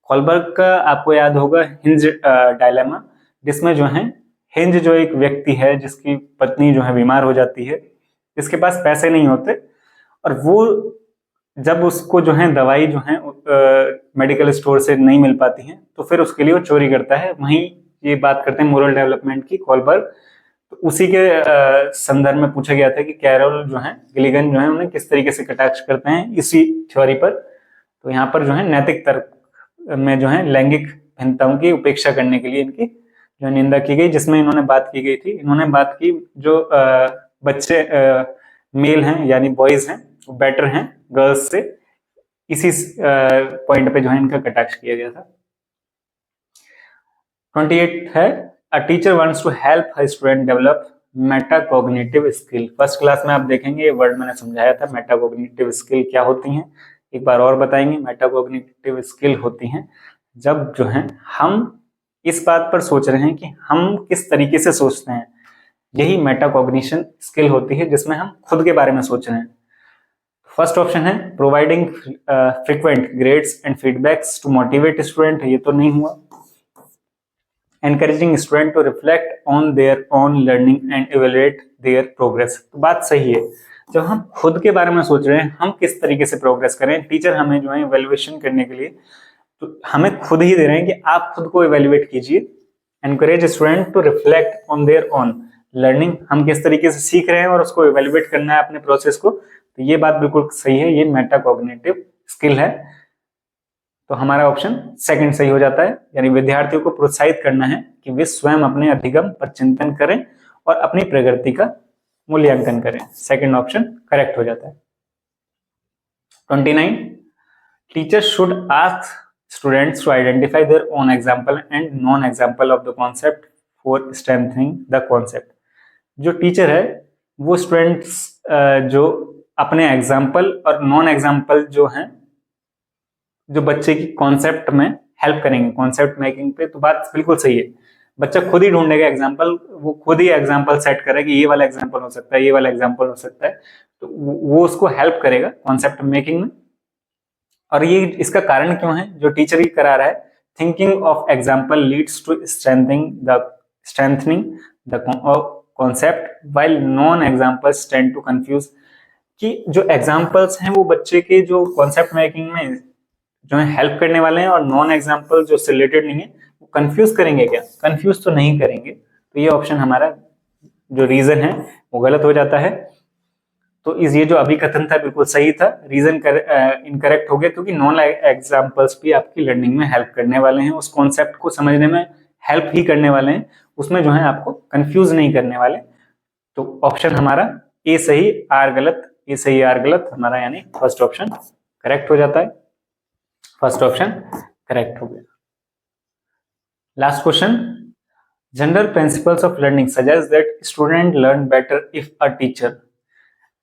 कॉलबर्ग का आपको याद होगा हिंज डायलेमा, जिसमें जो है हिंज जो एक व्यक्ति है जिसकी पत्नी जो है बीमार हो जाती है, जिसके पास पैसे नहीं होते, और वो जब उसको जो है दवाई जो है मेडिकल स्टोर से नहीं मिल पाती है तो फिर उसके लिए वो चोरी करता है। वहीं ये बात करते हैं मोरल डेवलपमेंट की कॉलबर्ग। तो उसी के संदर्भ में पूछा गया था कि कैरोल जो है गिलिगन जो है उन्हें किस तरीके से कटाक्ष करते हैं इसी थ्योरी पर। तो यहाँ पर जो है नैतिक तर्क में जो है लैंगिक भिन्नताओं की उपेक्षा करने के लिए इनकी जो निंदा की गई, जिसमें इन्होंने बात की गई थी, इन्होंने बात की जो बच्चे मेल हैं यानी बॉयज हैं वो बेटर हैं गर्ल्स से, इसी पॉइंट पे जो है इनका कटाक्ष किया गया था। 28 है a teacher wants to help her student develop metacognitive skill. First class में आप देखेंगे ये वर्ड मैंने समझाया था, मेटाकॉग्निटिव स्किल क्या होती हैं, एक बार और बताएंगे। मेटाकॉग्निटिव स्किल होती हैं जब जो है हम इस बात पर सोच रहे हैं कि हम किस तरीके से सोचते हैं, यही मेटाकॉग्निशन स्किल होती है जिसमें हम खुद के बारे में सोच रहे हैं। फर्स्ट ऑप्शन है providing frequent grades and feedbacks to motivate student, ये तो नहीं हुआ। Encouraging student to reflect on their own learning and evaluate their progress, तो बात सही है। जब हम खुद के बारे में सोच रहे हैं हम किस तरीके से प्रोग्रेस करें, टीचर हमें जो है इवेल्युएशन करने के लिए तो हमें खुद ही दे रहे हैं कि आप खुद को इवेल्युएट कीजिए। Encourage student to reflect on their own learning, हम किस तरीके से सीख रहे हैं और उसको इवेल्युएट करना है अपने प्रोसेस को, तो ये बात बिल्कुल सही है, ये मेटाकॉग्निटिव स्किल है। तो हमारा ऑप्शन सेकंड सही हो जाता है, यानी विद्यार्थियों को प्रोत्साहित करना है कि वे स्वयं अपने अधिगम पर चिंतन करें और अपनी प्रगति का मूल्यांकन करें। सेकंड ऑप्शन करेक्ट हो जाता है। 29 teachers should ask students to identify their own example and non example of the concept for strengthening the concept. जो टीचर है वो स्टूडेंट्स जो अपने एग्जाम्पल और नॉन एग्जाम्पल जो हैं जो बच्चे की कॉन्सेप्ट में हेल्प करेंगे, कॉन्सेप्ट मेकिंग पे, तो बात बिल्कुल सही है। बच्चा खुद ही ढूंढेगा एग्जाम्पल, वो खुद ही एग्जाम्पल सेट करेगा कि ये वाला एग्जाम्पल हो सकता है, ये वाला एग्जाम्पल हो सकता है, तो वो उसको हेल्प करेगा कॉन्सेप्ट मेकिंग में। और ये इसका कारण क्यों है, जो टीचर ही करा रहा है, thinking of example leads to strengthening the concept while non examples tend to confuse, कि जो एग्जाम्पल्स हैं वो बच्चे के जो कॉन्सेप्ट मेकिंग में जो है हेल्प करने वाले हैं, और नॉन एग्जाम्पल जो रिलेटेड नहीं है वो कंफ्यूज करेंगे क्या? कंफ्यूज तो नहीं करेंगे। तो ये ऑप्शन हमारा जो रीजन है वो गलत हो जाता है। तो इस ये जो अभी कथन था बिल्कुल सही था, रीजन इनकरेक्ट हो गया, क्योंकि नॉन एग्जाम्पल्स भी आपकी लर्निंग में हेल्प करने वाले हैं, उस कॉन्सेप्ट को समझने में हेल्प ही करने वाले हैं, उसमें जो है आपको कंफ्यूज नहीं करने वाले। तो ऑप्शन हमारा ए सही आर गलत, ए सही आर गलत हमारा, यानी फर्स्ट ऑप्शन करेक्ट हो जाता है। फर्स्ट ऑप्शन करेक्ट हो गया। Last question, general principles of learning suggest that student learn better if a teacher.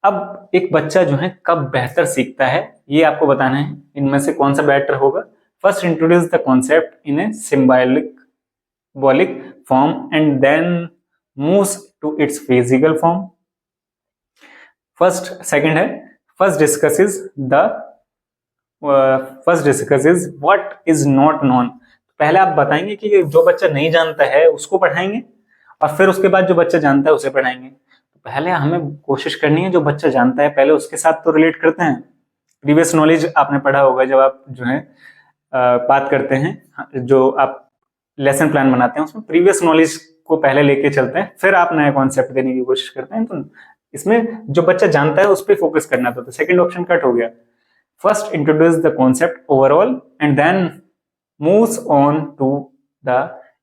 अब एक बच्चा जो है कब बेहतर सीखता है ये आपको बताना है, इनमें से कौन सा बेटर होगा। First introduce the concept in a symbolic form and then moves to its physical form. Second है first discusses what is not known. पहले आप बताएंगे कि जो बच्चा नहीं जानता है उसको पढ़ाएंगे और फिर उसके बाद जो बच्चा जानता है उसे पढ़ाएंगे। तो पहले हमें कोशिश करनी है जो बच्चा जानता है पहले उसके साथ तो रिलेट करते हैं। प्रीवियस नॉलेज आपने पढ़ा होगा, जब आप जो है बात करते हैं, जो आप लेसन प्लान बनाते हैं उसमें प्रीवियस नॉलेज को पहले लेके चलते हैं, फिर आप नया कॉन्सेप्ट देने की कोशिश करते हैं। तो इसमें जो बच्चा जानता है उस पर फोकस करना था, तो सेकंड ऑप्शन कट हो गया। First introduce the concept overall and then moves on to the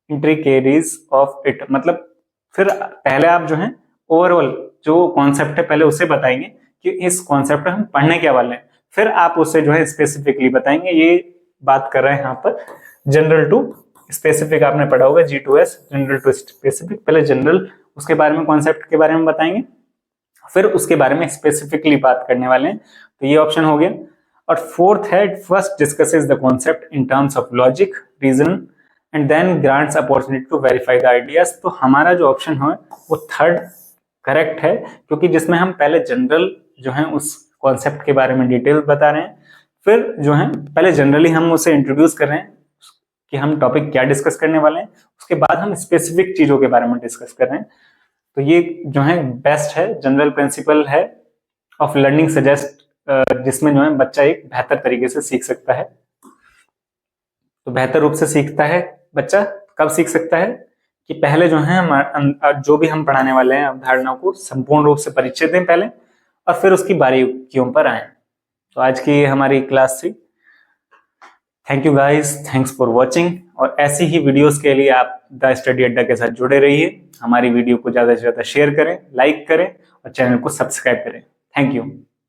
intricacies of it. मतलब फिर पहले आप जो है ओवरऑल जो कॉन्सेप्ट है पहले उसे बताएंगे कि इस कॉन्सेप्ट में हम पढ़ने क्या वाले हैं, फिर आप उससे जो है स्पेसिफिकली बताएंगे। ये बात कर रहे हैं यहाँ पर जनरल टू स्पेसिफिक, आपने पढ़ा होगा G2S, जनरल टू स्पेसिफिक। पहले जनरल उसके बारे में कॉन्सेप्ट के बारे में बताएंगे, फिर उसके बारे में स्पेसिफिकली बात करने वाले हैं, तो ये ऑप्शन हो गया। और फोर्थ है first discusses the concept in terms of logic reason and then grants opportunity to verify the ideas. तो हमारा जो ऑप्शन है वो थर्ड करेक्ट है, क्योंकि जिसमें हम पहले जनरल जो है उस कॉन्सेप्ट के बारे में डिटेल बता रहे हैं, फिर जो है पहले जनरली हम उसे इंट्रोड्यूस कर रहे हैं कि हम टॉपिक क्या डिस्कस करने वाले हैं, उसके बाद हम स्पेसिफिक चीजों के बारे में डिस्कस कर रहे हैं। तो ये जो है बेस्ट है, जनरल प्रिंसिपल है ऑफ लर्निंग सजेस्ट, जिसमें जो है बच्चा एक बेहतर तरीके से सीख सकता है। तो बेहतर रूप से सीखता है बच्चा कब सीख सकता है कि पहले जो है जो भी हम पढ़ाने वाले हैं अवधारणाओं को संपूर्ण रूप से परिचय दें पहले, और फिर उसकी बारीकियों पर आए। तो आज की हमारी क्लास थी। Thank you guys, thanks for watching. और ऐसी ही वीडियोस के लिए आप द स्टडी अड्डा के साथ जुड़े रहिए। हमारी वीडियो को ज्यादा से ज्यादा शेयर करें, लाइक करें और चैनल को सब्सक्राइब करें। Thank you.